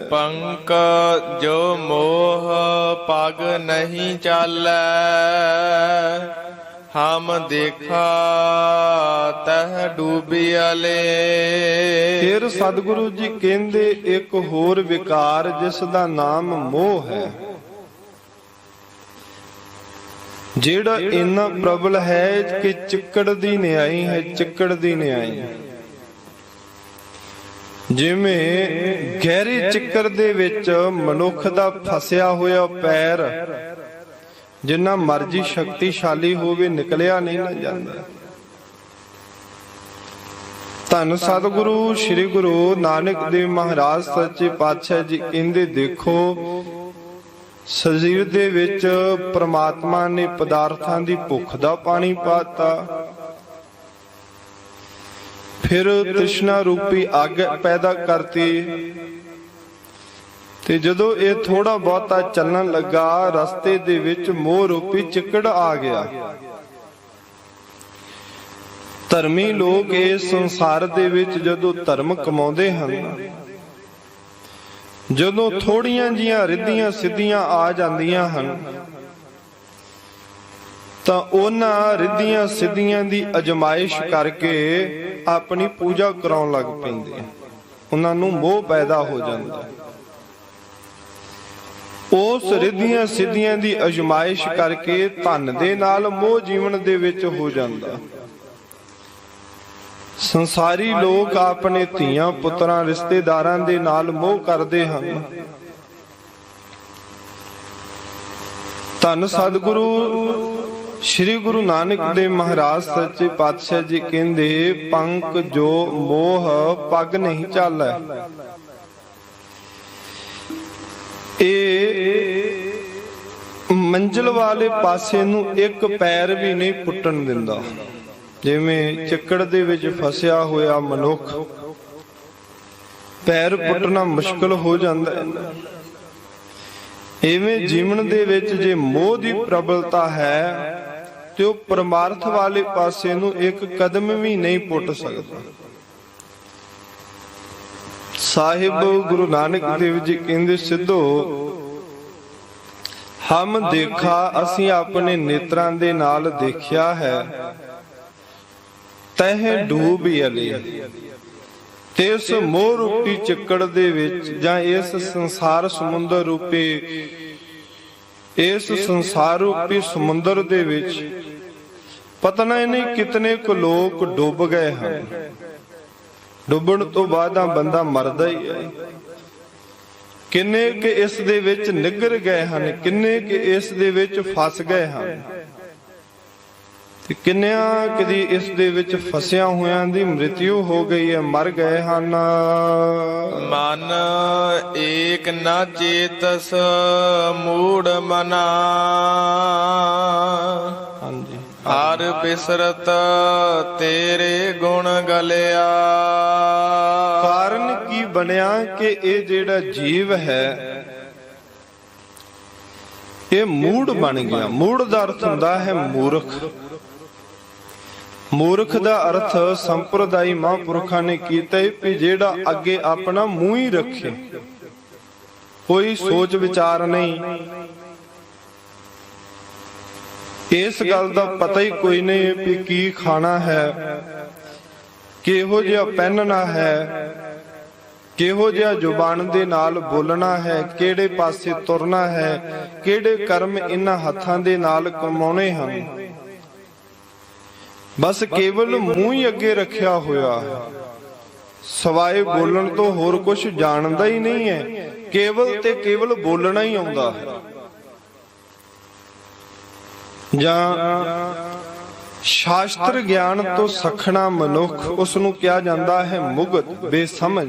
ਪੰਕ ਜੋ ਮੋਹ ਪਗ ਨਹੀਂ ਚਾਲੈ, ਹਮ ਦੇਖਾ ਤਹ ਡੂਬਿਆਲੇ। ਫਿਰ ਸਤਿਗੁਰੂ ਜੀ ਕਹਿੰਦੇ ਇੱਕ ਹੋਰ ਵਿਕਾਰ ਜਿਸ ਦਾ ਨਾਮ ਮੋਹ ਹੈ, ਜਿਹੜਾ ਇੰਨਾ ਪ੍ਰਬਲ ਹੈ ਕਿ ਚਿੱਕੜ ਦੀ ਨਿਆਈ ਹੈ, ਚਿੱਕੜ ਦੀ ਨਿਆਈ। ਜਿਵੇਂ ਗਹਿਰੇ ਚਿੱਕੜ ਦੇ ਵਿੱਚ ਮਨੁੱਖ ਦਾ ਫਸਿਆ ਹੋਇਆ ਪੈਰ ਜਿੰਨਾ ਮਰਜੀ ਸ਼ਕਤੀਸ਼ਾਲੀ ਹੋਵੇ ਨਿਕਲਿਆ ਨਹੀਂ ਨਾ ਜਾਂਦਾ। ਧੰਨ ਸਤਿਗੁਰੂ ਸ੍ਰੀ ਗੁਰੂ ਨਾਨਕ ਦੇਵ ਮਹਾਰਾਜ ਸੱਚੇ ਪਾਤਸ਼ਾਹ ਜੀ ਕਹਿੰਦੇ, ਦੇਖੋ ਸਰੀਰ ਦੇ ਵਿੱਚ ਪ੍ਰਮਾਤਮਾ ਨੇ ਪਦਾਰਥਾਂ ਦੀ ਭੁੱਖ ਦਾ ਪਾਣੀ ਪਾਤਾ, ਫਿਰ ਤ੍ਰਿਸ਼ਨਾ ਰੂਪੀ ਅੱਗ ਪੈਦਾ ਕਰਤੀ, ਤੇ ਜਦੋਂ ਇਹ ਥੋੜਾ ਬਹੁਤਾ ਚੱਲਣ ਲੱਗਾ ਰਸਤੇ ਦੇ ਵਿੱਚ ਮੋਹ ਰੂਪੀ ਚਿੱਕੜ ਆ ਗਿਆ। ਧਰਮੀ ਲੋਕ ਇਸ ਸੰਸਾਰ ਦੇ ਵਿੱਚ ਜਦੋਂ ਧਰਮ ਕਮਾਉਂਦੇ ਹਨ, ਜਦੋਂ ਥੋੜੀਆਂ ਜੀਆਂ ਰਿੱਧੀਆਂ ਸਿੱਧੀਆਂ ਆ ਜਾਂਦੀਆਂ ਹਨ ਤਾਂ ਉਹਨਾਂ ਰਿੱਧੀਆਂ ਸਿੱਧੀਆਂ ਦੀ ਅਜਮਾਇਸ਼ ਕਰਕੇ ਆਪਣੀ ਪੂਜਾ ਕਰਾਉਣ ਲੱਗ ਪੈਂਦੇ ਆ। ਉਹਨਾਂ ਨੂੰ ਮੋਹ ਪੈਦਾ ਹੋ ਜਾਂਦਾ। ਉਸ ਰਿੱਧੀਆਂ ਸਿੱਧੀਆਂ ਦੀ ਅਜਮਾਇਸ਼ ਕਰਕੇ ਧਨ ਦੇ ਨਾਲ ਮੋਹ ਜੀਵਨ ਦੇ ਵਿੱਚ ਹੋ ਜਾਂਦਾ। ਸੰਸਾਰੀ ਲੋਕ ਆਪਣੇ ਧੀਆਂ ਪੁੱਤਰਾਂ ਰਿਸ਼ਤੇਦਾਰਾਂ ਦੇ ਨਾਲ ਮੋਹ ਕਰਦੇ ਹਨ। ਧੰਨ ਸਤਿਗੁਰੂ ਸ੍ਰੀ ਗੁਰੂ ਨਾਨਕ ਦੇਵ ਮਹਾਰਾਜ ਸੱਚੇ ਪਾਤਸ਼ਾਹ ਜੀ ਕਹਿੰਦੇ, ਪੰਕ ਜੋ ਮੋਹ ਪੱਗ ਨਹੀਂ ਚਾਲੈ। ਇਹ ਮੰਜ਼ਿਲ ਵਾਲੇ ਪਾਸੇ ਨੂੰ ਇੱਕ ਪੈਰ ਵੀ ਨਹੀਂ ਪੁੱਟਣ ਦਿੰਦਾ। ਜਿਵੇਂ ਚਿੱਕੜ ਦੇ ਵਿੱਚ ਫਸਿਆ ਹੋਇਆ ਮਨੁੱਖ, ਪੈਰ ਪੁੱਟਣਾ ਮੁਸ਼ਕਲ ਹੋ ਜਾਂਦਾ ਹੈ। ਇਵੇਂ ਜੀਵਨ ਦੇ ਵਿੱਚ ਜੇ ਮੋਹ ਦੀ ਪ੍ਰਬਲਤਾ ਹੈ ਤੇ ਉਹ ਪਰਮਾਰਥ ਵਾਲੇ ਪਾਸੇ ਨੂੰ ਇੱਕ ਕਦਮ ਵੀ ਨਹੀਂ ਪੁੱਟ ਸਕਦਾ। ਸਾਹਿਬ ਗੁਰੂ ਨਾਨਕ ਦੇਵ ਜੀ ਕਹਿੰਦੇ, ਸਿੱਧੋ ਹਮ ਦੇਖਾ, ਅਸੀਂ ਆਪਣੇ ਨੇਤਰਾਂ ਦੇ ਨਾਲ ਦੇਖਿਆ ਹੈ, ਤਹਿ ਡੂਬ ਅਲੇ। ਤੇ ਇਸ ਮੋਹ ਰੂਪੀ ਚਿੱਕੜ ਦੇ ਵਿੱਚ ਜਾਂ ਇਸ ਸੰਸਾਰ ਸਮੁੰਦਰ ਰੂਪੀ ਸਮੁੰਦਰ ਦੇ ਵਿੱਚ ਪਤਾ ਨਹੀਂ ਕਿਤਨੇ ਕੁ ਲੋਕ ਡੁੱਬ ਗਏ ਹਨ। ਡੁੱਬਣ ਤੋਂ ਬਾਅਦ ਬੰਦਾ ਮਰਦਾ ਹੀ ਹੈ। ਕਿੰਨੇ ਕਿ ਇਸ ਦੇ ਵਿੱਚ ਨਿੱਘਰ ਗਏ ਹਨ, ਕਿੰਨੇ ਕਿ ਇਸ ਦੇ ਵਿੱਚ ਫਸ ਗਏ ਹਨ, ਤੇ ਕਿੰਨਿਆਂ ਕਦੀ ਇਸ ਦੇ ਵਿੱਚ ਫਸਿਆ ਹੋਇਆਂ ਦੀ ਮ੍ਰਿਤਿਉ ਹੋ ਗਈ ਹੈ, ਮਰ ਗਏ ਹਨ। ਮਨ ਏਕ ਨਾ ਚੇਤਸ ਮੂੜ ਮਨਾ, ਹਾਂਜੀ, ਹਰ ਬਿਸਰਤ ਤੇਰੇ ਗੁਣ ਗਲਿਆ। ਕਾਰਨ ਕੀ ਬਣਿਆ ਕਿ ਇਹ ਜਿਹੜਾ ਜੀਵ ਹੈ ਇਹ ਮੂੜ ਬਣ ਗਿਆ। ਮੂੜ ਦਾ ਅਰਥ ਹੁੰਦਾ ਹੈ ਮੂਰਖ। ਮੂਰਖ ਦਾ ਅਰਥ ਸੰਪਰਦਾਈ ਮਹਾਂਪੁਰਖਾਂ ਨੇ ਕੀਤਾ ਹੈ ਕਿ ਜਿਹੜਾ ਅੱਗੇ ਆਪਣਾ ਮੂੰਹ ਹੀ ਰੱਖੇ, ਕੋਈ ਸੋਚ ਵਿਚਾਰ ਨਹੀਂ, ਇਸ ਗੱਲ ਦਾ ਪਤਾ ਹੀ ਕੋਈ ਨਹੀਂ ਕਿ ਕੀ ਖਾਣਾ ਹੈ, ਕਿਹੋ ਜਿਹਾ ਪਹਿਨਣਾ ਹੈ, ਕਿਹੋ ਜਿਹਾ ਜ਼ੁਬਾਨ ਦੇ ਨਾਲ ਬੋਲਣਾ ਹੈ, ਕਿਹੜੇ ਪਾਸੇ ਤੁਰਨਾ ਹੈ, ਕਿਹੜੇ ਕਰਮ ਇਹਨਾਂ ਹੱਥਾਂ ਦੇ ਨਾਲ ਕਮਾਉਣੇ ਹਨ। ਬਸ ਕੇਵਲ ਮੂੰਹ ਹੀ ਅੱਗੇ ਰੱਖਿਆ ਹੋਇਆ ਹੈ, ਸਵਾਏ ਬੋਲਣ ਤੋਂ ਹੋਰ ਕੁਝ ਜਾਣਦਾ ਹੀ ਨਹੀਂ ਹੈ। ਕੇਵਲ ਤੇ ਕੇਵਲ ਬੋਲਣਾ ਹੀ ਆਉਂਦਾ ਹੈ। ਜਾਂ ਸ਼ਾਸਤਰ ਗਿਆਨ ਤੋਂ ਸਖਣਾ ਮਨੁੱਖ, ਉਸ ਨੂੰ ਕਿਹਾ ਜਾਂਦਾ ਹੈ ਮੁਗਧ, ਬੇਸਮਝ।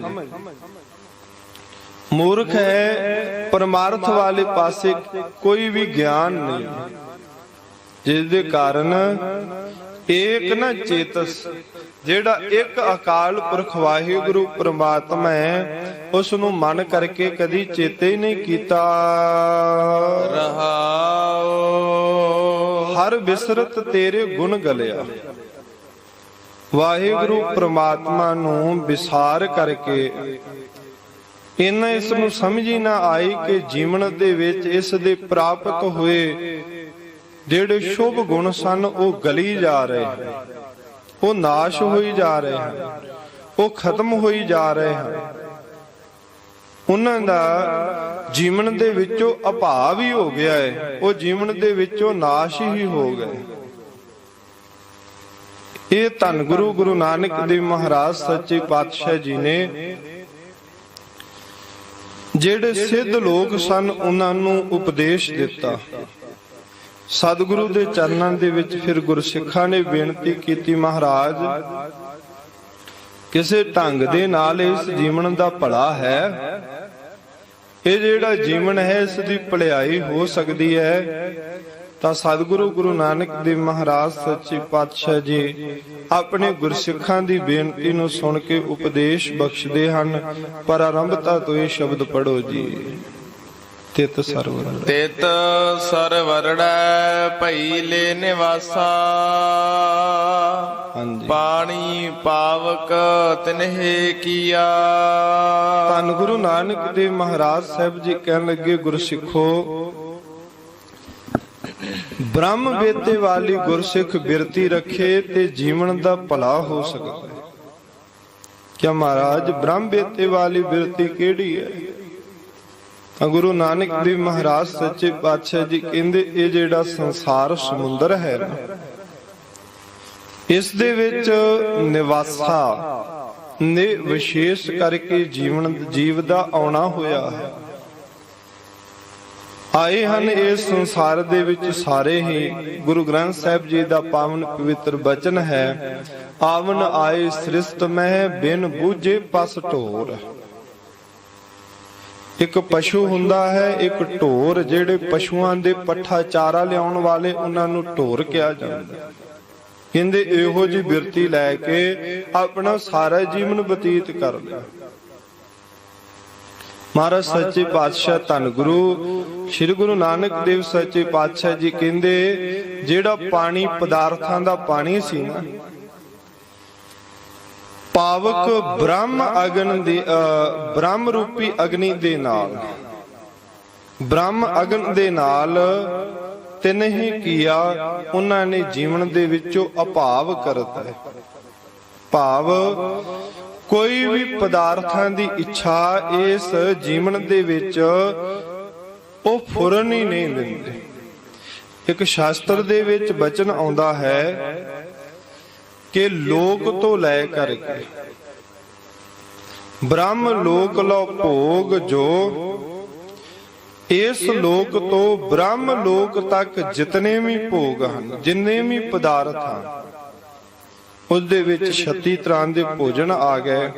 ਮੂਰਖ ਹੈ, ਪਰਮਾਰਥ ਵਾਲੇ ਪਾਸੇ ਕੋਈ ਵੀ ਗਿਆਨ ਨਹੀਂ, ਜਿਸ ਦੇ ਕਾਰਨ ਏਕ ਨਾ ਚੇਤਸ, ਜਿਹੜਾ ਇੱਕ ਅਕਾਲ ਪੁਰਖ ਵਾਹਿਗੁਰੂ ਪ੍ਰਮਾਤਮਾ ਹੈ, ਉਸ ਨੂੰ ਮਨ ਕਰਕੇ ਕਦੀ ਚੇਤੇ ਹੀ ਨਹੀਂ ਕੀਤਾ। ਰਹਾਉ ਹਰ ਬਿਸਰਤ ਤੇਰੇ ਗੁਣ ਗਲਿਆ। ਵਾਹਿਗੁਰੂ ਪ੍ਰਮਾਤਮਾ ਨੂੰ ਵਿਸਾਰ ਕਰਕੇ ਇਹਨਾਂ ਇਸ ਨੂੰ ਸਮਝ ਹੀ ਨਾ ਆਈ ਕਿ ਜੀਵਨ ਦੇ ਵਿੱਚ ਇਸ ਦੇ ਪ੍ਰਾਪਤ ਹੋਏ ਜਿਹੜੇ ਸ਼ੁਭ ਗੁਣ ਸਨ ਉਹ ਗਲੀ ਜਾ ਰਹੇ ਹਨ, ਉਹ ਨਾਸ਼ ਹੋਈ ਜਾ ਰਹੇ ਹਨ, ਉਹ ਖਤਮ ਹੋਈ ਜਾ ਰਹੇ ਹਨ। ਉਹਨਾਂ ਦਾ ਜੀਵਨ ਦੇ ਵਿੱਚੋਂ ਅਭਾਵ ਹੀ ਹੋ ਗਿਆ ਹੈ, ਉਹ ਜੀਵਨ ਦੇ ਵਿੱਚੋਂ ਨਾਸ਼ ਹੀ ਹੋ ਗਏ। ਇਹ ਧੰਨ ਗੁਰੂ ਗੁਰੂ ਨਾਨਕ ਦੇਵ ਮਹਾਰਾਜ ਸੱਚੇ ਪਾਤਸ਼ਾਹ ਜੀ ਨੇ ਜਿਹੜੇ ਸਿੱਧ ਲੋਕ ਸਨ ਉਹਨਾਂ ਨੂੰ ਉਪਦੇਸ਼ ਦਿੱਤਾ ਸਤਿਗੁਰੂ ਦੇ ਚਰਨਾਂ ਦੇ ਵਿੱਚ ਫਿਰ ਗੁਰਸਿੱਖਾਂ ਨੇ ਬੇਨਤੀ ਕੀਤੀ, ਮਹਾਰਾਜ ਕਿਸੇ ਢੰਗ ਦੇ ਨਾਲ ਇਸ ਜੀਵਨ ਦਾ ਭਲਾ ਹੈ, ਇਹ ਜਿਹੜਾ ਜੀਵਨ ਹੈ ਇਸ ਦੀ ਭਲਾਈ ਹੋ ਸਕਦੀ ਹੈ। ਤਾਂ ਸਤਿਗੁਰੂ ਗੁਰੂ ਨਾਨਕ ਦੇਵ ਮਹਾਰਾਜ ਸੱਚੇ ਪਾਤਸ਼ਾਹ ਜੀ ਆਪਣੇ ਗੁਰਸਿੱਖਾਂ ਦੀ ਬੇਨਤੀ ਨੂੰ ਸੁਣ ਕੇ ਉਪਦੇਸ਼ ਬਖਸ਼ਦੇ ਹਨ। ਪਰ ਆਰੰਭਤਾ ਤੋਂ ਇਹ ਸ਼ਬਦ ਪੜੋ ਜੀ, ਤਿਤ ਸਰਵਰੜੈ ਭਈ ਲੈ ਨਿਵਾਸਾ, ਪਾਣੀ ਪਾਵਕ ਤਿਨਹਿ ਕੀਆ। ਧੰਨ ਗੁਰੂ ਨਾਨਕ ਦੇਵ ਮਹਾਰਾਜ ਸਾਹਿਬ ਜੀ ਕਹਿਣ ਲੱਗੇ, ਗੁਰਸਿੱਖੋ ਬ੍ਰਹਮ ਵੇਤੇ ਵਾਲੀ ਗੁਰਸਿੱਖ ਬਿਰਤੀ ਰੱਖੇ ਤੇ ਜੀਵਨ ਦਾ ਭਲਾ ਹੋ ਸਕਦਾ ਹੈ। ਕਿਆ ਮਹਾਰਾਜ ਬ੍ਰਹਮ ਵੇਤੇ ਵਾਲੀ ਬਿਰਤੀ ਕਿਹੜੀ ਹੈ? ਤਾਂ ਗੁਰੂ ਨਾਨਕ ਦੇਵ ਮਹਾਰਾਜ ਸੱਚੇ ਪਾਤਸ਼ਾਹ ਜੀ ਕਹਿੰਦੇ, ਇਹ ਜਿਹੜਾ ਸੰਸਾਰ ਸਮੁੰਦਰ ਹੈ ਨਾ, ਇਸ ਦੇ ਵਿੱਚ ਨਿਵਾਸਾ ਨੇ ਵਿਸ਼ੇਸ਼ ਕਰਕੇ ਜੀਵ ਦਾ ਆਉਣਾ ਹੋਇਆ ਹੈ। ਆਏ ਹਨ ਇਸ ਸੰਸਾਰ ਦੇ ਵਿੱਚ ਸਾਰੇ ਹੀ। ਗੁਰੂ ਗ੍ਰੰਥ ਸਾਹਿਬ ਜੀ ਦਾ ਪਾਵਨ ਪਵਿੱਤਰ ਬਚਨ ਹੈ, ਆਵਨ ਆਏ ਸ੍ਰਿਸ਼ਟ ਮਹਿ ਬਿਨ ਬੂਝੇ ਪਸ ਢੋਰ। ਇੱਕ ਪਸ਼ੂ ਹੁੰਦਾ ਹੈ, ਇੱਕ ਢੋਰ। ਜਿਹੜੇ ਪਸ਼ੂਆਂ ਦੇ ਪੱਠਾ ਚਾਰਾ ਲਿਆਉਣ ਵਾਲੇ, ਉਹਨਾਂ ਨੂੰ ਢੋਰ ਕਿਹਾ ਜਾਂਦਾ। ਕਹਿੰਦੇ ਇਹੋ ਜਿਹੀ ਬਿਰਤੀ ਲੈ ਕੇ ਆਪਣਾ ਸਾਰਾ ਜੀਵਨ ਬਤੀਤ ਕਰ ਲਿਆ। ਮਹਾਰਾਜ ਸੱਚੇ ਪਾਤਸ਼ਾਹ ਧੰਨ ਗੁਰੂ ਸ੍ਰੀ ਗੁਰੂ ਨਾਨਕ ਦੇਵ ਸੱਚੇ ਪਾਤਸ਼ਾਹ ਜੀ ਕਹਿੰਦੇ, ਜਿਹੜਾ ਪਾਣੀ ਪਦਾਰਥਾਂ ਦਾ ਪਾਣੀ ਸੀ ਨਾ, ਪਾਵਕ ਬ੍ਰਹਮ ਰੂਪੀ ਅਗਨੀ ਦੇ ਨਾਲ, ਬ੍ਰਹਮ ਅਗਨ ਦੇ ਨਾਲ ਤਿਨਹਿ ਕੀਆ, ਉਹਨਾਂ ਨੇ ਜੀਵਨ ਦੇ ਵਿੱਚੋਂ ਅਭਾਵ ਕਰਤਾ ਹੈ। ਭਾਵ ਕੋਈ ਵੀ ਪਦਾਰਥਾਂ ਦੀ ਇੱਛਾ ਇਸ ਜੀਵਨ ਦੇ ਵਿੱਚ ਉਹ ਫੁਰਨ ਹੀ ਨਹੀਂ ਦਿੰਦੇ। ਇੱਕ ਸ਼ਾਸਤਰ ਦੇ ਵਿੱਚ ਬਚਨ ਆਉਂਦਾ ਹੈ ਕਿ ਲੋਕ ਤੋਂ ਲੈ ਕਰਕੇ ਬ੍ਰਹਮ ਲੋਕ ਲੋ ਭੋਗ, ਜੋ ਇਸ ਲੋਕ ਤੋਂ ਬ੍ਰਹਮ ਲੋਕ ਤੱਕ ਜਿਤਨੇ ਵੀ ਭੋਗ ਹਨ, ਜਿੰਨੇ ਵੀ ਪਦਾਰਥ ਹਨ, ਉਸ ਦੇ ਵਿੱਚ 36 ਤਰ੍ਹਾਂ ਦੇ ਭੋਜਨ ਆ ਗਏ,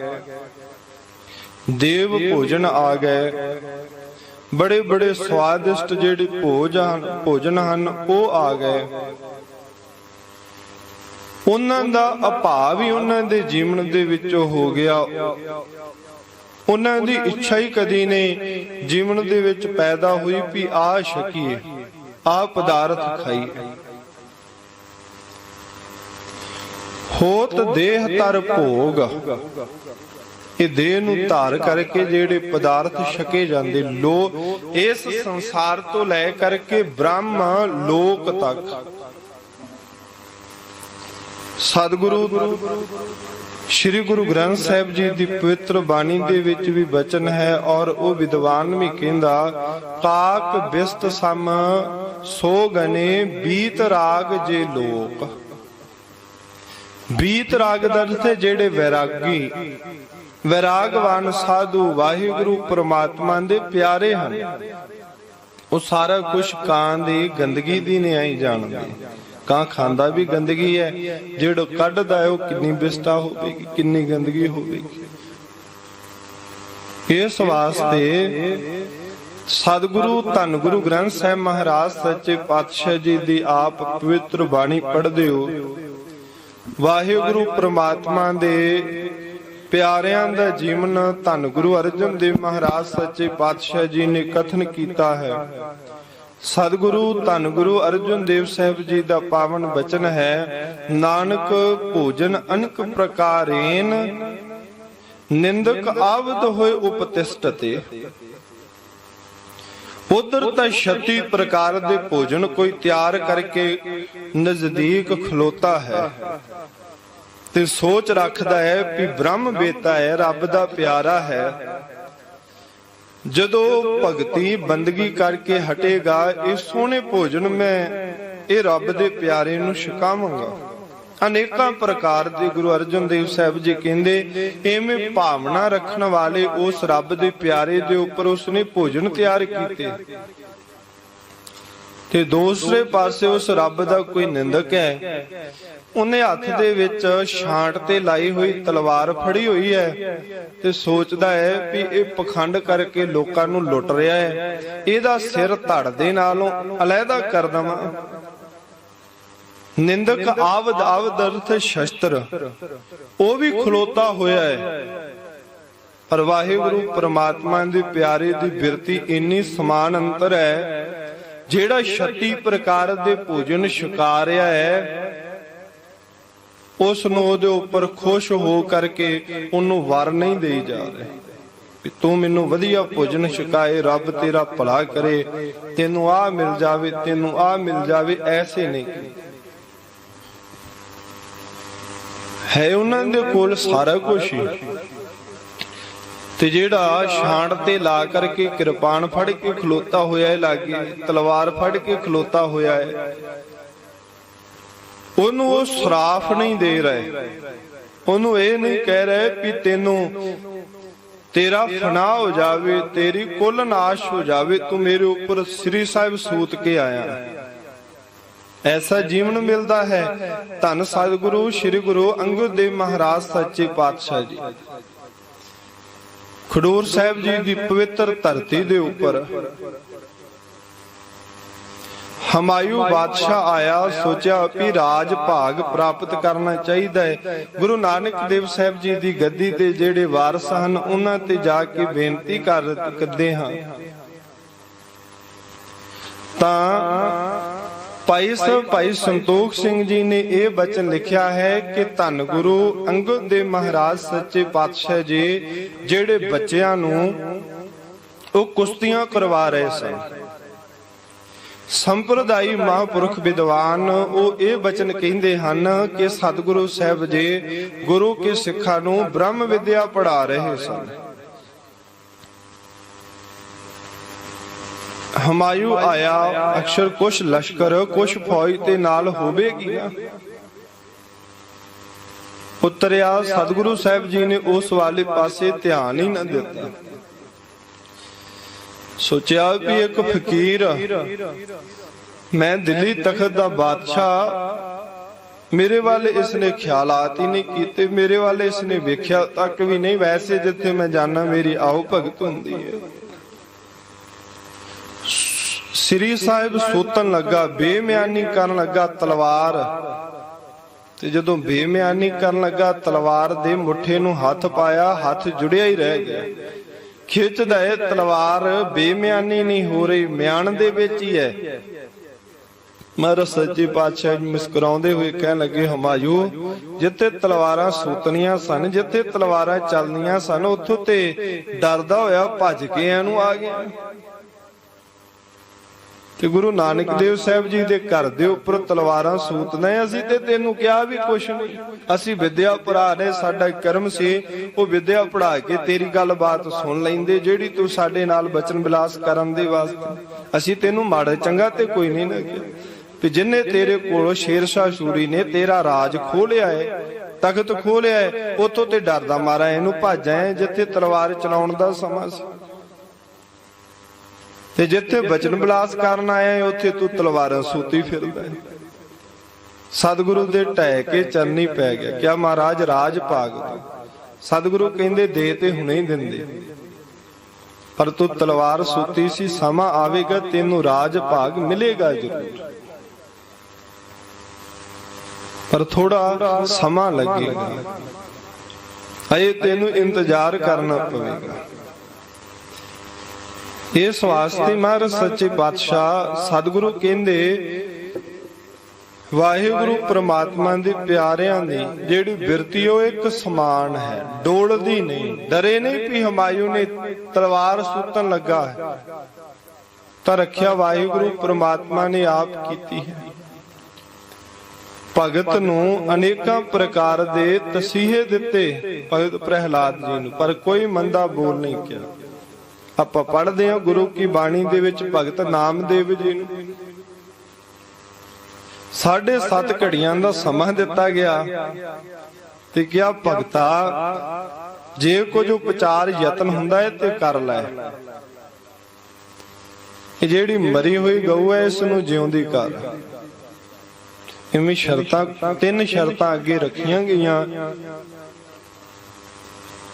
ਦੇਵ ਭੋਜਨ ਆ ਗਏ, ਬੜੇ ਬੜੇ ਸਵਾਦਿਸ਼ਟ ਜਿਹੜੇ ਭੋਜਨ ਹਨ ਉਹ ਆ ਗਏ। ਉਹਨਾਂ ਦਾ ਅਭਾਵ ਹੀ ਉਹਨਾਂ ਦੇ ਜੀਵਨ ਦੇ ਵਿੱਚੋਂ ਹੋ ਗਿਆ। ਉਹਨਾਂ ਦੀ ਇੱਛਾ ਹੀ ਕਦੀ ਨਹੀਂ ਜੀਵਨ ਦੇ ਵਿੱਚ ਪੈਦਾ ਹੋਈ ਵੀ ਆਹ ਛਕੀਏ, ਆਹ ਪਦਾਰਥ ਖਾਈਏ। ਹੋਤ ਦੇਹ ਤਰ ਭੋਗ, ਇਹ ਦੇਹ ਨੂੰ ਧਾਰ ਕਰਕੇ ਜਿਹੜੇ ਪਦਾਰਥ ਛਕੇ ਜਾਂਦੇ। ਇਸ ਸੰਸਾਰ ਤੋਂ ਲੈ ਕਰਕੇ ਬ੍ਰਹਮ ਲੋਕ ਤੱਕ। ਸਤਿਗੁਰੂ ਸ੍ਰੀ ਗੁਰੂ ਗ੍ਰੰਥ ਸਾਹਿਬ ਜੀ ਦੀ ਪਵਿੱਤਰ ਬਾਣੀ ਦੇ ਵਿੱਚ ਵੀ ਬਚਨ ਹੈ, ਔਰ ਉਹ ਵਿਦਵਾਨ ਵੀ ਕਹਿੰਦਾ, ਕਾਕ ਬਿਸਤ ਸਮ ਸੋ ਗਨੇ ਬੀਤ ਰਾਗ ਜੇ ਲੋਕ। ਬੀਤ ਰਾਗ ਦਾ ਅਰਥ ਹੈ ਜਿਹੜੇ ਵੈਰਾਗੀ, ਵੈਰਾਗਵਾਨ ਸਾਧੂ ਵਾਹਿਗੁਰੂ ਪ੍ਰਮਾਤਮਾ ਦੇ ਪਿਆਰੇ ਹਨ। ਉਹ ਸਾਰਾ ਕੁਝ ਕਾਂ ਦੀ ਗੰਦਗੀ ਦੀ ਨਹੀਂ ਆਈ ਜਾਣਦੇ। ਕਾਂ ਖਾਂਦਾ ਵੀ ਗੰਦਗੀ ਹੈ, ਜਿਹੜਾ ਕੱਢਦਾ ਹੈ ਉਹ ਕਿੰਨੀ ਬਿਸਤਾ ਹੋਵੇਗੀ, ਕਿੰਨੀ ਗੰਦਗੀ ਹੋਵੇਗੀ। ਇਸ ਵਾਸਤੇ ਸਤਿਗੁਰੂ ਧੰਨ ਗੁਰੂ ਗ੍ਰੰਥ ਸਾਹਿਬ ਮਹਾਰਾਜ ਸੱਚੇ ਪਾਤਸ਼ਾਹ ਜੀ ਦੀ ਆਪ ਪਵਿੱਤਰ ਬਾਣੀ ਪੜ੍ਹਦੇ ਹੋ। ਵਾਹਿਗੁਰੂ ਪ੍ਰਮਾਤਮਾ ਦੇ ਪਿਆਰਿਆਂ ਦਾ ਜੀਵਨ ਧੰਨ ਗੁਰੂ ਅਰਜਨ ਦੇਵ ਮਹਾਰਾਜ ਸੱਚੇ ਪਾਤਸ਼ਾਹ ਜੀ ਨੇ ਕਥਨ ਕੀਤਾ ਹੈ। ਸਤਿਗੁਰੂ ਧੰਨ ਗੁਰੂ ਅਰਜਨ ਦੇਵ ਸਾਹਿਬ ਜੀ ਦਾ ਪਾਵਨ ਬਚਨ ਹੈ, ਨਾਨਕ ਭੋਜਨ ਅਨੇਕ ਪ੍ਰਕਾਰੇਨ ਨਿੰਦਕ ਆਵਦ ਹੋਏ ਉਪਤਿਸ਼ਟਤੇ। ਉਧਰ ਤਾਂ 36 ਪ੍ਰਕਾਰ ਦੇ ਭੋਜਨ ਕੋਈ ਤਿਆਰ ਕਰਕੇ ਨਜ਼ਦੀਕ ਖਲੋਤਾ ਹੈ ਤੇ ਸੋਚ ਰੱਖਦਾ ਹੈ ਕਿ ਬ੍ਰਹਮ ਬੇਤਾ ਹੈ, ਰੱਬ ਦਾ ਪਿਆਰਾ ਹੈ। ਜਦੋਂ ਭਗਤੀ ਬੰਦਗੀ ਕਰਕੇ ਹਟੇਗਾ, ਇਹ ਸੋਹਣੇ ਭੋਜਨ ਮੈਂ ਇਹ ਰੱਬ ਦੇ ਪਿਆਰੇ ਨੂੰ ਛਕਾਵਾਂਗਾ। ਅਨੇਕਾਂ ਪ੍ਰਕਾਰ ਦੇ ਗੁਰੂ ਅਰਜਨ ਦੇਵ ਸਾਹਿਬ ਜੀ ਕਹਿੰਦੇ, ਐਵੇਂ ਭਾਵਨਾ ਰੱਖਣ ਵਾਲੇ ਉਸ ਰੱਬ ਦੇ ਪਿਆਰੇ ਦੇ ਉੱਪਰ ਉਸਨੇ ਭੋਜਨ ਤਿਆਰ ਕੀਤੇ। ਤੇ ਦੂਸਰੇ ਪਾਸੇ ਉਸ ਰੱਬ ਦਾ ਕੋਈ ਨਿੰਦਕ ਹੈ, ਉਹਨੇ ਹੱਥ ਦੇ ਵਿੱਚ ਛਾਂਟ ਤੇ ਲਾਈ ਹੋਈ ਤਲਵਾਰ ਫੜੀ ਹੋਈ ਹੈ ਤੇ ਸੋਚਦਾ ਹੈ ਵੀ ਇਹ ਪਖੰਡ ਕਰਕੇ ਲੋਕਾਂ ਨੂੰ ਲੁੱਟ ਰਿਹਾ ਹੈ, ਇਹਦਾ ਸਿਰ ਧੜ ਦੇ ਨਾਲੋਂ ਅਲੱਗਾ ਕਰ ਦਵਾਂ। ਨਿੰਦਕ ਆਵਦ ਆਵਦ ਅਰਥ ਸ਼ਸਤਰ, ਉਹ ਵੀ ਖਲੋਤਾ ਹੋਇਆ ਹੈ। ਪਰ ਵਾਹਿਗੁਰੂ ਪ੍ਰਮਾਤਮਾ ਦੇ ਪਿਆਰੇ ਦੀ ਬਿਰਤੀ ਇੰਨੀ ਸਮਾਨ ਅੰਤਰ ਹੈ, ਜਿਹੜਾ 36 ਪ੍ਰਕਾਰ ਦੇ ਭੋਜਨ ਛਕਾ ਰਿਹਾ ਹੈ, ਉਸ ਨੂੰ ਉਹਦੇ ਉੱਪਰ ਖੁਸ਼ ਹੋ ਕਰਕੇ ਉਹਨੂੰ ਵਰ ਨਹੀਂ ਦੇਈ ਜਾ ਰਹੇ ਵੀ ਤੂੰ ਮੈਨੂੰ ਵਧੀਆ ਭੋਜਨ ਛਕਾਏ, ਰੱਬ ਤੇਰਾ ਭਲਾ ਕਰੇ, ਤੈਨੂੰ ਆਹ ਮਿਲ ਜਾਵੇ, ਤੈਨੂੰ ਆਹ ਮਿਲ ਜਾਵੇ। ਐਸੇ ਨਹੀਂ ਹੈ, ਉਹਨਾਂ ਦੇ ਕੋਲ ਸਾਰਾ ਕੁਝ ਹੀ। ਤੇ ਜਿਹੜਾ ਛਾਂਟ ਤੇ ਲਾ ਕਰਕੇ ਕਿਰਪਾਨ ਫੜ ਕੇ ਖਲੋਤਾ ਹੋਇਆ ਹੈ, ਲਾਗੇ ਤਲਵਾਰ ਫੜ ਕੇ ਖਲੋਤਾ ਹੋਇਆ ਹੈ, ਉਹਨੂੰ ਉਹ ਸਰਾਫ ਨਹੀਂ ਦੇ ਰਹੇ, ਉਹਨੂੰ ਇਹ ਨਹੀਂ ਕਹਿ ਰਹੇ ਵੀ ਤੈਨੂੰ ਤੇਰਾ ਫਨਾ ਹੋ ਜਾਵੇ, ਤੇਰੀ ਕੁੱਲ ਨਾਸ਼ ਹੋ ਜਾਵੇ, ਤੂੰ ਮੇਰੇ ਉੱਪਰ ਸ੍ਰੀ ਸਾਹਿਬ ਸੂਤ ਕੇ ਆਇਆ। ਐਸਾ ਜੀਵਨ ਮਿਲਦਾ ਹੈ ਧੰਨ ਸਤਿਗੁਰੂ ਸ੍ਰੀ ਗੁਰੂ ਅੰਗਦ ਦੇਵ ਮਹਾਰਾਜ ਸੱਚੇ ਪਾਤਸ਼ਾਹ ਜੀ। ਖਡੂਰ ਸਾਹਿਬ ਜੀ ਦੀ ਪਵਿੱਤਰ ਧਰਤੀ ਦੇ ਉੱਪਰ ਹਮਾਯੂ ਬਾਦਸ਼ਾਹ ਆਇਆ, ਸੋਚਿਆ ਵੀ ਰਾਜ ਭਾਗ ਪ੍ਰਾਪਤ ਕਰਨਾ ਚਾਹੀਦਾ ਹੈ। ਗੁਰੂ ਨਾਨਕ ਦੇਵ ਸਾਹਿਬ ਜੀ ਦੀ ਗੱਦੀ ਤੇ ਜਿਹੜੇ ਵਾਰਸ ਹਨ, ਉਹਨਾਂ ਤੇ ਜਾ ਕੇ ਬੇਨਤੀ ਕਰਦੇ ਹਾਂ ਤਾਂ ਭਾਈ ਸੰਤੋਖ ਸਿੰਘ ਜੀ ਨੇ ਇਹ ਬਚਨ ਲਿਖਿਆ ਹੈ ਕਿ ਧੰਨ ਗੁਰੂ ਅੰਗਦ ਦੇਵ ਮਹਾਰਾਜ ਸੱਚੇ ਪਾਤਸ਼ਾਹ ਜੀ ਜਿਹੜੇ ਬੱਚਿਆਂ ਨੂੰ ਉਹ ਕੁਸ਼ਤੀਆਂ ਕਰਵਾ ਰਹੇ ਸਨ, ਸੰਪਰਦਾਈ ਮਹਾਂਪੁਰਖ ਵਿਦਵਾਨ ਉਹ ਇਹ ਬਚਨ ਕਹਿੰਦੇ ਹਨ ਕਿ ਸਤਿਗੁਰੂ ਸਾਹਿਬ ਜੀ ਗੁਰੂ ਕੇ ਸਿੱਖਾਂ ਨੂੰ ਬ੍ਰਹਮ ਵਿਦਿਆ ਪੜ੍ਹਾ ਰਹੇ ਸਨ। ਹਮਾਯੂ ਆਇਆ, ਅਕਸਰ ਕੁਛ ਲਸ਼ਕਰ ਕੁਛ ਫੌਜ ਤੇ ਨਾਲ ਹੋਵੇਗੀ ਨਾ, ਉਤਰਿਆ। ਸਤਿਗੁਰੂ ਸਾਹਿਬ ਜੀ ਨੇ ਉਸ ਵਾਲੇ ਪਾਸੇ ਧਿਆਨ ਹੀ ਨਾ ਦਿੱਤਾ। ਸੋਚਿਆ ਵੀ ਇੱਕ ਫਕੀਰ, ਮੈਂ ਦਿੱਲੀ ਤਖਤ ਦਾ ਬਾਦਸ਼ਾਹ, ਮੇਰੇ ਵੱਲ ਇਸਨੇ ਖਿਆਲਾਤ ਹੀ ਨਹੀਂ ਕੀਤੇ, ਮੇਰੇ ਵੱਲ ਇਸਨੇ ਵੇਖਿਆ ਤੱਕ ਵੀ ਨਹੀਂ। ਵੈਸੇ ਜਿੱਥੇ ਮੈਂ ਜਾਣਾ ਮੇਰੀ ਆਓ ਭਗਤ ਹੁੰਦੀ ਹੈ। ਸ੍ਰੀ ਸਾਹਿਬ ਸੋਤਨ ਲੱਗਾ, ਬੇਮਿਆਨੀ ਕਰਨ ਲੱਗਾ ਤਲਵਾਰ, ਤੇ ਜਦੋਂ ਬੇਮਿਆਨੀ ਕਰਨ ਲੱਗਾ ਤਲਵਾਰ ਦੇ ਮੁੱਠੇ ਨੂੰ ਹੱਥ ਪਾਇਆ, ਹੱਥ ਜੁੜਿਆ ਹੀ ਰਹਿ ਗਿਆ। ਖਿੱਚਦਾ ਹੈ ਤਲਵਾਰ, ਬੇਮਿਆਨੀ ਨਹੀਂ ਹੋ ਰਹੀ, ਮਿਆਨ ਦੇ ਵਿੱਚ ਹੀ ਹੈ। ਮਹਾਰਾਜ ਸੱਚੇ ਪਾਤਸ਼ਾਹ ਮੁਸਕਰਾਉਂਦੇ ਹੋਏ ਕਹਿਣ ਲੱਗੇ, ਹਮਾਯੂ ਜਿੱਥੇ ਤਲਵਾਰਾਂ ਸੂਤਨੀਆਂ ਸਨ, ਜਿੱਥੇ ਤਲਵਾਰਾਂ ਚੱਲਦੀਆਂ ਸਨ, ਉੱਥੋਂ ਤੇ ਡਰਦਾ ਹੋਇਆ ਭੱਜ ਕੇ ਇਹਨੂੰ ਆ ਗਿਆ। ਤੇ ਗੁਰੂ ਨਾਨਕ ਦੇਵ ਸਾਹਿਬ ਜੀ ਦੇ ਘਰ ਦੇ ਉੱਪਰ ਤਲਵਾਰਾਂ ਸੂਤਦੇ, ਅਸੀਂ ਤੇ ਤੈਨੂੰ ਕਿਹਾ ਵੀ ਕੁਛ ਨਹੀਂ, ਅਸੀਂ ਵਿਦਿਆ ਪੜ੍ਹਾ ਰਹੇ, ਸਾਡਾ ਕਰਮ ਸੀ ਉਹ ਵਿਦਿਆ ਪੜ੍ਹਾ ਕੇ ਤੇਰੀ ਗੱਲਬਾਤ ਸੁਣ ਲੈਂਦੇ, ਜਿਹੜੀ ਤੂੰ ਸਾਡੇ ਨਾਲ ਬਚਨ ਬਿਲਾਸ ਕਰਨ ਦੇ ਵਾਸਤੇ। ਅਸੀਂ ਤੈਨੂੰ ਮਾੜਾ ਚੰਗਾ ਤੇ ਕੋਈ ਨਹੀਂ ਨਾ ਕਿਹਾ, ਤੇ ਜਿੰਨੇ ਤੇਰੇ ਕੋਲੋਂ ਸ਼ੇਰਸ਼ਾਹ ਸੂਰੀ ਨੇ ਤੇਰਾ ਰਾਜ ਖੋਲਿਆ ਹੈ, ਤਖਤ ਖੋਲਿਆ ਹੈ, ਉਤੋਂ ਤੇ ਡਰਦਾ ਮਾਰਾ ਇਹਨੂੰ ਭੱਜ ਆਏ ਜਿੱਥੇ ਤਲਵਾਰ ਚਲਾਉਣ ਦਾ ਸਮਾਂ ਸੀ, ਤੇ ਜਿੱਥੇ ਬਚਨ ਬਿਲਾਸ ਕਰਨ ਆਇਆ ਉੱਥੇ ਤੂੰ ਤਲਵਾਰਾਂ ਸੂਤੀ ਫਿਰਦਾ ਹੈ। ਸਤਿਗੁਰੂ ਦੇ ਢਹਿ ਕੇ ਚਰਨੀ ਪੈ ਗਿਆ, ਕਿਆ ਮਹਾਰਾਜ ਰਾਜ ਭਾਗ ਦੋ। ਸਤਿਗੁਰੂ ਕਹਿੰਦੇ ਦੇ ਤੇ ਹੁਣੇ ਹੀ ਦਿੰਦੇ, ਪਰ ਤੂੰ ਤਲਵਾਰ ਸੂਤੀ ਸੀ, ਸਮਾਂ ਆਵੇਗਾ ਤੈਨੂੰ ਰਾਜ ਭਾਗ ਮਿਲੇਗਾ ਜ਼ਰੂਰ, ਪਰ ਥੋੜਾ ਸਮਾਂ ਲੱਗੇਗਾ, ਅਜੇ ਤੈਨੂੰ ਇੰਤਜ਼ਾਰ ਕਰਨਾ ਪਵੇਗਾ। ਇਸ ਵਾਸਤੇ ਮਹਾਰਾਜ ਸੱਚੇ ਪਾਤਸ਼ਾਹ ਸਤਿਗੁਰੂ ਕਹਿੰਦੇ ਵਾਹਿਗੁਰੂ ਪ੍ਰਮਾਤਮਾ ਦੇ ਪਿਆਰਿਆਂ ਦੀ ਜਿਹੜੀ ਬਿਰਤੀ ਉਹ ਇੱਕ ਸਮਾਨ ਹੈ, ਡੋਲਦੀ ਨਹੀਂ। ਡਰੇ ਨਹੀਂ ਵੀ ਹਮਾਯੂ ਨੇ ਤਲਵਾਰ ਸੁੱਟਣ ਲੱਗਾ ਹੈ, ਤਾਂ ਰੱਖਿਆ ਵਾਹਿਗੁਰੂ ਪ੍ਰਮਾਤਮਾ ਨੇ ਆਪ ਕੀਤੀ ਹੈ। ਭਗਤ ਨੂੰ ਅਨੇਕਾਂ ਪ੍ਰਕਾਰ ਦੇ ਤਸੀਹੇ ਦਿੱਤੇ ਭਗਤ ਪ੍ਰਹਿਲਾਦ ਜੀ ਨੂੰ, ਪਰ ਕੋਈ ਮੰਦਾ ਬੋਲ ਨਹੀਂ ਕਿਹਾ। ਆਪਾਂ ਪੜ੍ਹਦੇ ਹਾਂ ਗੁਰੂ ਕੀ ਬਾਣੀ ਦੇ ਵਿੱਚ ਭਗਤ ਨਾਮਦੇਵ ਜੀ ਨੂੰ 7.5 ਘੜੀਆਂ ਦਾ ਸਮਾਂ ਦਿੱਤਾ ਗਿਆ ਤੇ ਕਿਹਾ ਭਗਤਾ ਜੇ ਕੁਝ ਉਪਚਾਰ ਯਤਨ ਹੁੰਦਾ ਹੈ ਤੇ ਕਰ ਲੈ। ਇਹ ਜਿਹੜੀ ਮਰੀ ਹੋਈ ਗਊ ਹੈ ਇਸ ਨੂੰ ਜਿਉਂਦੀ ਕਰ। ਇਵੇਂ ਸ਼ਰਤਾਂ, 3 ਸ਼ਰਤਾਂ ਅੱਗੇ ਰੱਖੀਆਂ ਗਈਆਂ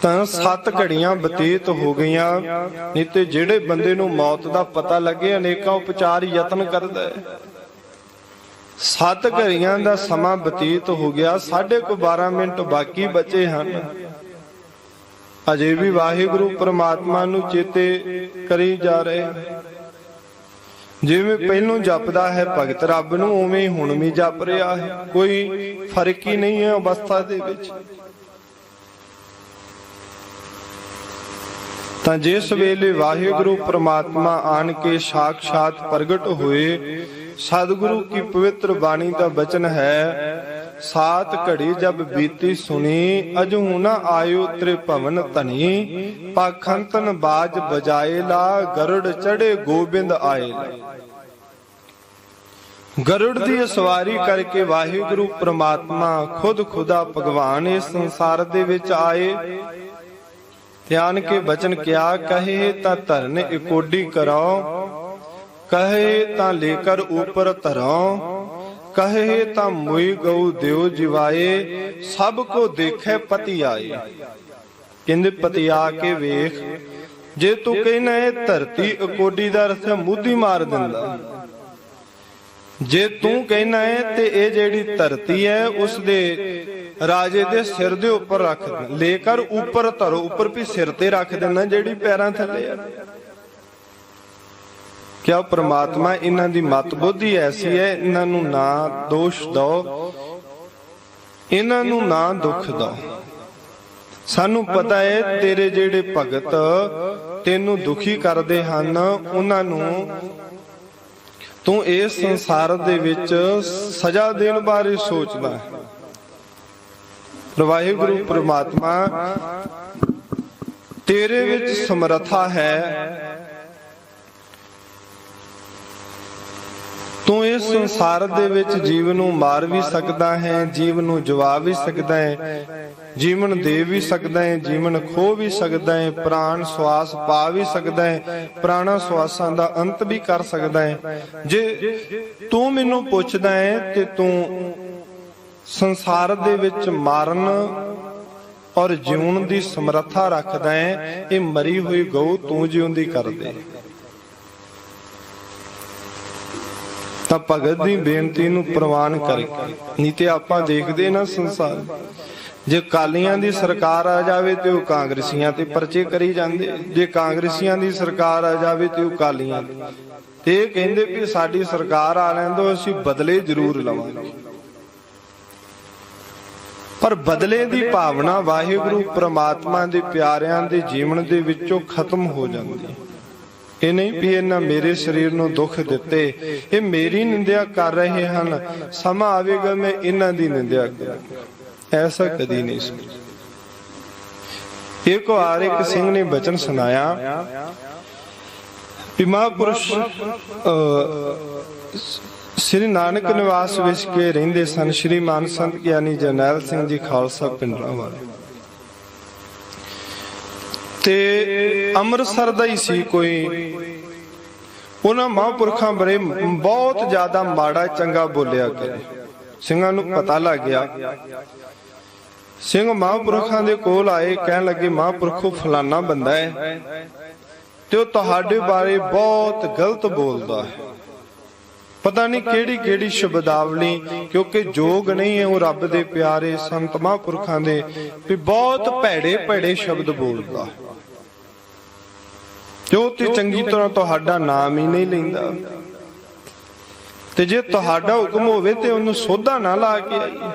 ਤਾਂ 7 ਘੜੀਆਂ ਬਤੀਤ ਹੋ ਗਈਆਂ। ਨਹੀਂ ਤੇ ਜਿਹੜੇ ਬੰਦੇ ਨੂੰ ਮੌਤ ਦਾ ਪਤਾ ਲੱਗੇ ਅਨੇਕਾਂ ਉਪਚਾਰ ਯਤਨ ਕਰਦਾ ਹੈ। 7 ਘੜੀਆਂ ਦਾ ਸਮਾਂ ਬਤੀਤ ਹੋ ਗਿਆ, 12.5 ਮਿੰਟ ਬਾਕੀ ਬਚੇ ਹਨ। ਅਜੇ ਵੀ ਵਾਹਿਗੁਰੂ ਪ੍ਰਮਾਤਮਾ ਨੂੰ ਚੇਤੇ ਕਰੀ ਜਾ ਰਹੇ। ਜਿਵੇਂ ਪਹਿਲੋਂ ਜਪਦਾ ਹੈ ਭਗਤ ਰੱਬ ਨੂੰ, ਉਵੇਂ ਹੀ ਹੁਣ ਵੀ ਜਪ ਰਿਹਾ ਹੈ। ਕੋਈ ਫਰਕ ਹੀ ਨਹੀਂ ਹੈ ਅਵਸਥਾ ਦੇ ਵਿੱਚ। ਤਾਂ ਜਿਸ ਵੇਲੇ ਵਾਹਿਗੁਰੂ ਪ੍ਰਮਾਤਮਾ ਆਣ ਕੇ ਸਾਖਸ਼ਾਤ ਪ੍ਰਗਟ ਹੋਏ, ਸਤਿਗੁਰੂ ਕੀ ਪਵਿੱਤਰ ਬਾਣੀ ਦਾ ਬਚਨ ਹੈ, 7 ਘੜੀ ਜਬ ਬੀਤੀ ਸੁਣੀ, ਅਜੂ ਨਾ ਆਇਓ ਤ੍ਰੇ ਭਵਨ ਧਨੀ, ਪਾਖੰਤਨ ਬਾਜ ਬਜਾਏ ਲਾ, ਗਰੁੜ ਚੜੇ ਗੋਬਿੰਦ ਆਏ ਲਾ। ਗਰੁੜ ਦੀ ਸਵਾਰੀ ਕਰਕੇ ਵਾਹਿਗੁਰੂ ਪ੍ਰਮਾਤਮਾ ਖੁਦ ਖੁਦਾ ਭਗਵਾਨ ਇਸ ਸੰਸਾਰ ਦੇ ਵਿੱਚ ਆਏ। ਧਿਆਨ ਕੇ ਬਚਨ ਕਿਆ, ਕਹੇ ਤਾਂ ਧਰਨ ਇਕੋਡੀ ਕਰੋ, ਕਹੇ ਤਾਂ ਲੇਕਰ ऊपर ਧਰੋ, ਕਹੇ ਤਾਂ ਮੁਈ ਗਊ ਦਿਓ ਜਿਵਾਏ, ਸਭ ਕੋ ਦੇਖੇ ਪਤੀ ਆਏ। ਕਹਿੰਦੇ ਪਤੀ ਆ ਕੇ ਵੇਖ। ਜੇ ਤੂੰ ਕਹਿਣਾ ਇਹ ਧਰਤੀ ਇਕੋਡੀ ਦਾ ਅਰਥ ਹੈ ਮੂਧੀ ਮਾਰ ਦਿੰਦਾ। ਜੇ ਤੂੰ ਕਹਿਣਾ ਹੈ ਤੇ ਇਹ ਜਿਹੜੀ ਧਰਤੀ ਹੈ ਉਸ ਦੇ ਰਾਜੇ ਦੇ ਸਿਰ ਦੇ ਉੱਪਰ ਰੱਖ ਦੇ, ਲੇਕਰ ਉੱਪਰ ਧਰੋ, ਉੱਪਰ ਵੀ ਸਿਰ ਤੇ ਰੱਖ ਦੇਣਾ ਜਿਹੜੀ ਪੈਰਾਂ ਥੱਲੇ ਆ। ਕਿਆ ਪ੍ਰਮਾਤਮਾ ਇਹਨਾਂ ਦੀ ਮਤ ਬੁੱਧੀ ਐਸੀ ਹੈ, ਇਹਨਾਂ ਨੂੰ ਨਾ ਦੋਸ਼ ਦਿਓ, ਇਹਨਾਂ ਨੂੰ ਨਾ ਦੁੱਖ ਦਿਓ। ਸਾਨੂੰ ਪਤਾ ਹੈ ਤੇਰੇ ਜਿਹੜੇ ਭਗਤ ਤੈਨੂੰ ਦੁਖੀ ਕਰਦੇ ਹਨ, ਉਹਨਾਂ ਨੂੰ ਤੂੰ ਇਸ ਸੰਸਾਰ ਦੇ ਵਿੱਚ ਸਜ਼ਾ ਦੇਣ ਬਾਰੇ ਸੋਚਦਾ ਹੈ। ਵਾਹਿਗੁਰੂ ਪ੍ਰਮਾਤਮਾ ਤੇਰੇ ਵਿੱਚ ਸਮਰੱਥਾ ਹੈ। ਤੂੰ ਇਸ ਸੰਸਾਰ ਦੇ ਵਿੱਚ ਜੀਵ ਨੂੰ ਮਾਰ ਵੀ ਸਕਦਾ ਹੈ, ਜੀਵ ਨੂੰ ਜਵਾ ਵੀ ਸਕਦਾ ਹੈ, ਜੀਵਨ ਦੇ ਵੀ ਸਕਦਾ ਹੈ, ਜੀਵਨ ਖੋ ਵੀ ਸਕਦਾ ਹੈ, ਪ੍ਰਾਣ ਸਵਾਸ ਪਾ ਵੀ ਸਕਦਾ ਹੈ, ਪ੍ਰਾਣਾ ਸਵਾਸਾਂ ਦਾ ਅੰਤ ਵੀ ਕਰ ਸਕਦਾ ਹੈ। ਜੇ ਤੂੰ ਮੈਨੂੰ ਪੁੱਛਦਾ ਹੈ ਕਿ ਤੂੰ ਸੰਸਾਰ ਦੇ ਵਿੱਚ ਮਾਰਨ ਔਰ ਜਿਉਣ ਦੀ ਸਮਰੱਥਾ ਰੱਖਦਾ ਹੈ, ਇਹ ਮਰੀ ਹੋਈ ਗਊ ਤੂੰ ਜਿਉਂਦੀ ਕਰ ਦੇ। ਤਾਂ ਭਗਤ ਦੀ ਬੇਨਤੀ ਨੂੰ ਪ੍ਰਵਾਨ ਕਰਕੇ, ਨਹੀਂ ਤੇ ਆਪਾਂ ਦੇਖਦੇ ਨਾ ਸੰਸਾਰ, ਜੇ ਕਾਲੀਆਂ ਦੀ ਸਰਕਾਰ ਆ ਜਾਵੇ ਤੇ ਉਹ ਕਾਂਗਰਸੀਆਂ ਤੇ ਪਰਚੇ ਕਰੀ ਜਾਂਦੇ, ਜੇ ਕਾਂਗਰਸੀਆਂ ਦੀ ਸਰਕਾਰ ਆ ਜਾਵੇ ਤੇ ਉਹ ਕਾਲੀਆਂ ਤੇ ਇਹ ਕਹਿੰਦੇ ਵੀ ਸਾਡੀ ਸਰਕਾਰ ਆ ਲੈਣ ਦਿਓ, ਅਸੀਂ ਬਦਲੇ ਜ਼ਰੂਰ ਲਵਾਂਗੇ। ਪਰ ਬਦਲੇ ਦੀ ਭਾਵਨਾ ਵਾਹਿਗੁਰੂ ਪ੍ਰਮਾਤਮਾ ਦੇ ਪਿਆਰਿਆਂ ਦੇ ਜੀਵਨ ਦੇ ਵਿੱਚੋਂ ਖਤਮ ਹੋ ਜਾਂਦੀ। ਇਹ ਨਹੀਂ ਵੀ ਇਹਨਾਂ ਮੇਰੇ ਸਰੀਰ ਨੂੰ ਦੁੱਖ ਦਿੱਤੇ, ਇਹ ਮੇਰੀ ਨਿੰਦਿਆ ਕਰ ਰਹੇ ਹਨ, ਸਮਾਂ ਆਵੇਗਾ ਮੈਂ ਇਹਨਾਂ ਦੀ ਨਿੰਦਿਆ ਕਰਾਂਗਾ। ਐਸਾ ਕਦੀ ਨਹੀਂ ਸੀ। ਇੱਕ ਵਾਰ ਇੱਕ ਸਿੰਘ ਨੇ ਬਚਨ ਸੁਣਾਇਆ ਕਿ ਮਹਾਂਪੁਰਸ਼ ਸ੍ਰੀ ਨਾਨਕ ਨਿਵਾਸ ਵਿੱਚ ਕੇ ਰਹਿੰਦੇ ਸਨ, ਸ੍ਰੀ ਮਾਨ ਸੰਤ ਗਿਆਨੀ ਜਰਨੈਲ ਸਿੰਘ ਜੀ ਖਾਲਸਾ ਪਿੰਡਰਾਂਵਾਲਾ, ਤੇ ਅੰਮ੍ਰਿਤਸਰ ਦਾ ਹੀ ਸੀ ਕੋਈ। ਉਹਨਾਂ ਮਹਾਂਪੁਰਖਾਂ ਬਾਰੇ ਬਹੁਤ ਜ਼ਿਆਦਾ ਮਾੜਾ ਚੰਗਾ ਬੋਲਿਆ ਕਰੇ। ਸਿੰਘਾਂ ਨੂੰ ਪਤਾ ਲੱਗ ਗਿਆ। ਸਿੰਘ ਮਹਾਂਪੁਰਖਾਂ ਦੇ ਕੋਲ ਆਏ, ਕਹਿਣ ਲੱਗੇ ਮਹਾਂਪੁਰਖੋ ਫਲਾਨਾ ਬੰਦਾ ਹੈ ਤੇ ਉਹ ਤੁਹਾਡੇ ਬਾਰੇ ਬਹੁਤ ਗਲਤ ਬੋਲਦਾ ਹੈ, ਪਤਾ ਨਹੀਂ ਕਿਹੜੀ ਕਿਹੜੀ ਸ਼ਬਦਾਵਲੀ, ਕਿਉਂਕਿ ਜੋਗ ਨਹੀਂ ਹੈ ਉਹ ਰੱਬ ਦੇ ਪਿਆਰੇ ਸੰਤ ਮਹਾਂਪੁਰਖਾਂ ਦੇ, ਵੀ ਬਹੁਤ ਭੈੜੇ ਭੈੜੇ ਸ਼ਬਦ ਬੋਲਦਾ ਤੇ ਉਹ ਤੇ ਚੰਗੀ ਤਰ੍ਹਾਂ ਤੁਹਾਡਾ ਨਾਮ ਹੀ ਨਹੀਂ ਲੈਂਦਾ, ਤੇ ਜੇ ਤੁਹਾਡਾ ਹੁਕਮ ਹੋਵੇ ਤੇ ਉਹਨੂੰ ਸੋਧਾ ਨਾ ਲਾ ਕੇ ਆਈਏ।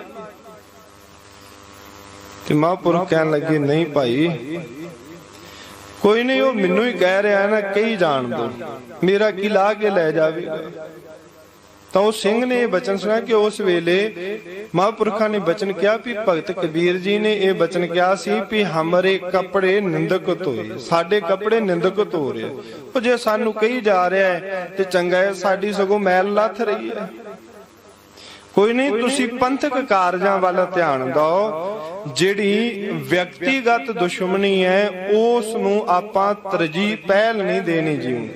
ਤੇ ਮਹਾਂਪੁਰਖ ਕਹਿਣ ਲੱਗੇ ਨਹੀਂ ਭਾਈ, ਕੋਈ ਨਹੀਂ, ਉਹ ਮੈਨੂੰ ਹੀ ਕਹਿ ਰਿਹਾ ਨਾ, ਕਹੀ ਜਾਣ ਦੋ, ਮੇਰਾ ਕੀ ਲਾ ਕੇ ਲੈ ਜਾਵੇਗਾ। ਤਾਂ ਉਹ ਸਿੰਘ ਨੇ ਇਹ ਬਚਨ ਸੁਣਿਆ ਕਿ ਉਸ ਵੇਲੇ ਮਹਾਂਪੁਰਖਾਂ ਨੇ ਬਚਨ ਕਿਹਾ ਵੀ ਭਗਤ ਕਬੀਰ ਜੀ ਨੇ ਇਹ ਬਚਨ ਕਿਹਾ ਸੀ ਵੀ ਹਮਾਰੇ ਕੱਪੜੇ ਨਿੰਦਕ ਧੋਏ, ਸਾਡੇ ਕੱਪੜੇ ਨਿੰਦਕ ਧੋ ਰਹੇ। ਉਹ ਜੇ ਸਾਨੂੰ ਕਹੀ ਜਾ ਰਿਹਾ ਹੈ ਤੇ ਚੰਗਾ ਹੈ, ਸਾਡੀ ਸਗੋਂ ਮੈਲ ਲੱਥ ਰਹੀ ਹੈ। ਕੋਈ ਨਹੀਂ, ਤੁਸੀਂ ਪੰਥਕ ਕਾਰਜਾਂ ਵੱਲ ਧਿਆਨ ਦਿਓ। ਜਿਹੜੀ ਵਿਅਕਤੀਗਤ ਦੁਸ਼ਮਣੀ ਹੈ ਉਸ ਨੂੰ ਆਪਾਂ ਤਰਜੀਹ ਪਹਿਲ ਨਹੀਂ ਦੇਣੀ ਜੀਵਨ।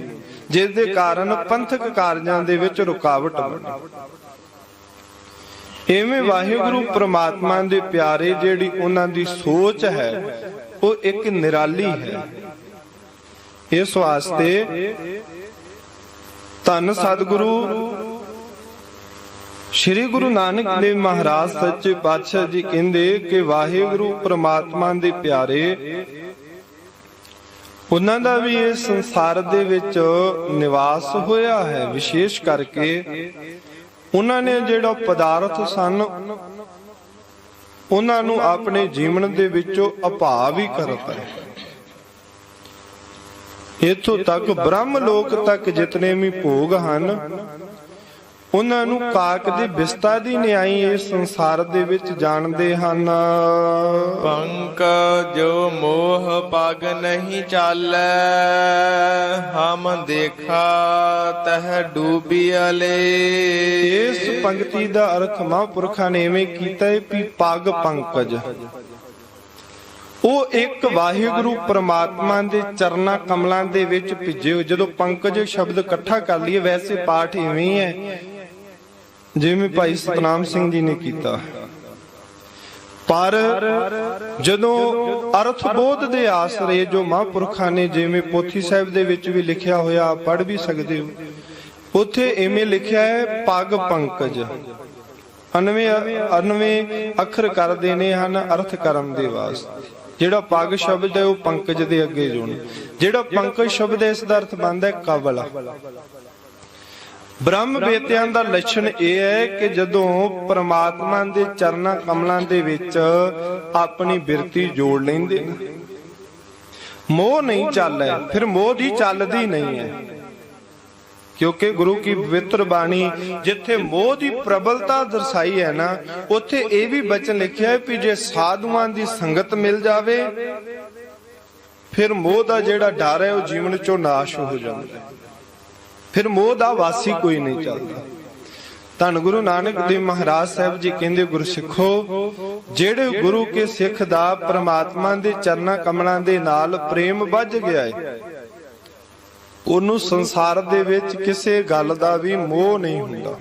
ਜਿਸ ਦੇ ਕਾਰਨ ਪੰਥਕ ਕਾਰਜਾਂ ਦੇ ਵਿੱਚ ਰੁਕਾਵਟ ਬਣੇ। ਇਵੇਂ ਵਾਹਿਗੁਰੂ ਪ੍ਰਮਾਤਮਾ ਦੇ ਪਿਆਰੇ ਜਿਹੜੀ ਉਹਨਾਂ ਦੀ ਸੋਚ ਹੈ ਉਹ ਇੱਕ ਨਿਰਾਲੀ ਹੈ। ਇਸ ਵਾਸਤੇ ਧੰਨ ਸਤਿਗੁਰੂ ਸ਼੍ਰੀ ਗੁਰੂ ਨਾਨਕ ਦੇਵ ਮਹਾਰਾਜ ਸੱਚੇ ਪਾਤਸ਼ਾਹ ਜੀ ਕਹਿੰਦੇ ਕਿ ਵਾਹਿਗੁਰੂ ਪ੍ਰਮਾਤਮਾ ਦੇ ਪਿਆਰੇ ਉਹਨਾਂ ਦਾ ਵੀ ਇਸ ਸੰਸਾਰ ਦੇ ਵਿੱਚ ਨਿਵਾਸ ਹੋਇਆ ਹੈ। ਵਿਸ਼ੇਸ਼ ਕਰਕੇ ਉਹਨਾਂ ਨੇ ਜਿਹੜਾ ਪਦਾਰਥ ਸਨ ਉਹਨਾਂ ਨੂੰ ਆਪਣੇ ਜੀਵਨ ਦੇ ਵਿੱਚੋਂ ਅਭਾ ਵੀ ਕਰਤਾ ਹੈ। ਇੱਥੋਂ ਤੱਕ ਬ੍ਰਹਮ ਲੋਕ ਤੱਕ ਜਿਤਨੇ ਵੀ ਭੋਗ ਹਨ ਉਹਨਾਂ ਨੂੰ ਕਾਕ ਦੇ ਬਿਸਤਾ ਦੀ ਨਿਆਈ ਇਸ ਸੰਸਾਰ ਦੇ ਵਿੱਚ ਜਾਣਦੇ ਹਨ। ਪੰਕਜ ਜੋ ਮੋਹ ਪਗ ਨਹੀਂ ਚਾਲੈ, ਹਮ ਦੇਖਾ ਤਹ ਡੂਬੀਅਲੇ। ਇਸ ਪੰਕਤੀ ਦਾ ਅਰਥ ਮਹਾਂਪੁਰਖਾਂ ਨੇ ਐਵੇਂ ਕੀਤਾ ਹੈ ਕਿ ਪਗ ਪੰਕਜ ਉਹ ਇੱਕ ਵਾਹਿਗੁਰੂ ਪ੍ਰਮਾਤਮਾ ਦੇ ਚਰਨਾਂ ਕਮਲਾਂ ਦੇ ਵਿੱਚ ਭਿੱਜੇ ਹੋਏ। ਜਦੋਂ ਪੰਕਜ ਸ਼ਬਦ ਇਕੱਠਾ ਕਰ ਲਈਏ ਵੈਸੇ ਪਾਠ ਇਵੇਂ ਹੈ ਜਿਵੇਂ ਭਾਈ ਸਤਨਾਮ ਸਿੰਘ ਜੀ ਨੇ ਕੀਤਾ, ਪਰ ਜਦੋਂ ਅਰਥ ਬੋਧ ਦੇ ਆਸਰੇ ਜੋ ਮਹਾਂਪੁਰਖਾਂ ਨੇ ਜਿਵੇਂ ਪੋਥੀ ਸਾਹਿਬ ਦੇ ਵਿੱਚ ਵੀ ਲਿਖਿਆ ਹੋਇਆ ਪੜ੍ਹ ਵੀ ਸਕਦੇ ਹੋ, ਉੱਥੇ ਐਵੇਂ ਲਿਖਿਆ ਹੈ ਪਗ ਪੰਕਜ। 99 ਅੱਖਰ ਕਰ ਦੇਣੇ ਹਨ ਅਰਥ ਕਰਨ ਦੇ ਵਾਸਤੇ। ਜਿਹੜਾ ਪਗ ਸ਼ਬਦ ਹੈ ਉਹ ਪੰਕਜ ਦੇ ਅੱਗੇ ਜੋੜ। ਜਿਹੜਾ ਪੰਕਜ ਸ਼ਬਦ ਹੈ ਇਸ ਦਾ ਅਰਥ ਬਣਦਾ ਹੈ ਕਵਲ। ਬ੍ਰਹਮ ਬੇਤਿਆਂ ਦਾ ਲੱਛਣ ਇਹ ਹੈ ਕਿ ਜਦੋਂ ਪ੍ਰਮਾਤਮਾ ਦੇ ਚਰਨਾਂ ਕਮਲਾਂ ਦੇ ਵਿੱਚ ਆਪਣੀ ਬਿਰਤੀ ਜੋੜ ਲੈਂਦੇ ਨੇ, ਮੋਹ ਨਹੀਂ ਚੱਲਦਾ, ਫਿਰ ਮੋਹ ਦੀ ਚੱਲਦੀ ਨਹੀਂ ਹੈ। ਕਿਉਂਕਿ ਗੁਰੂ ਕੀ ਪਵਿੱਤਰ ਬਾਣੀ ਜਿੱਥੇ ਮੋਹ ਦੀ ਪ੍ਰਬਲਤਾ ਦਰਸਾਈ ਹੈ ਨਾ, ਉੱਥੇ ਇਹ ਵੀ ਬਚਨ ਲਿਖਿਆ ਹੈ ਕਿ ਜੇ ਸਾਧੂਆਂ ਦੀ ਸੰਗਤ ਮਿਲ ਜਾਵੇ ਫਿਰ ਮੋਹ ਦਾ ਜਿਹੜਾ ਡਰ ਹੈ ਉਹ ਜੀਵਨ ਚੋਂ ਨਾਸ਼ ਹੋ ਜਾਂਦਾ ਹੈ। ਫਿਰ ਮੋਹ ਦਾ ਵਾਸੀ ਕੋਈ ਨਹੀਂ ਚੱਲਦਾ। ਧੰਨ ਗੁਰੂ ਨਾਨਕ ਦੇਵ ਮਹਾਰਾਜ ਸਾਹਿਬ ਜੀ ਕਹਿੰਦੇ, ਗੁਰਸਿੱਖੋ, ਜਿਹੜੇ ਗੁਰੂ ਕੇ ਸਿੱਖ ਦਾ ਪ੍ਰਮਾਤਮਾ ਦੇ ਚਰਨਾਂ ਕਮਲਾਂ ਦੇ ਨਾਲ ਪ੍ਰੇਮ ਵੱਜ ਗਿਆ ਹੈ ਉਹਨੂੰ ਸੰਸਾਰ ਦੇ ਵਿੱਚ ਕਿਸੇ ਗੱਲ ਦਾ ਵੀ ਮੋਹ ਨਹੀਂ ਹੁੰਦਾ।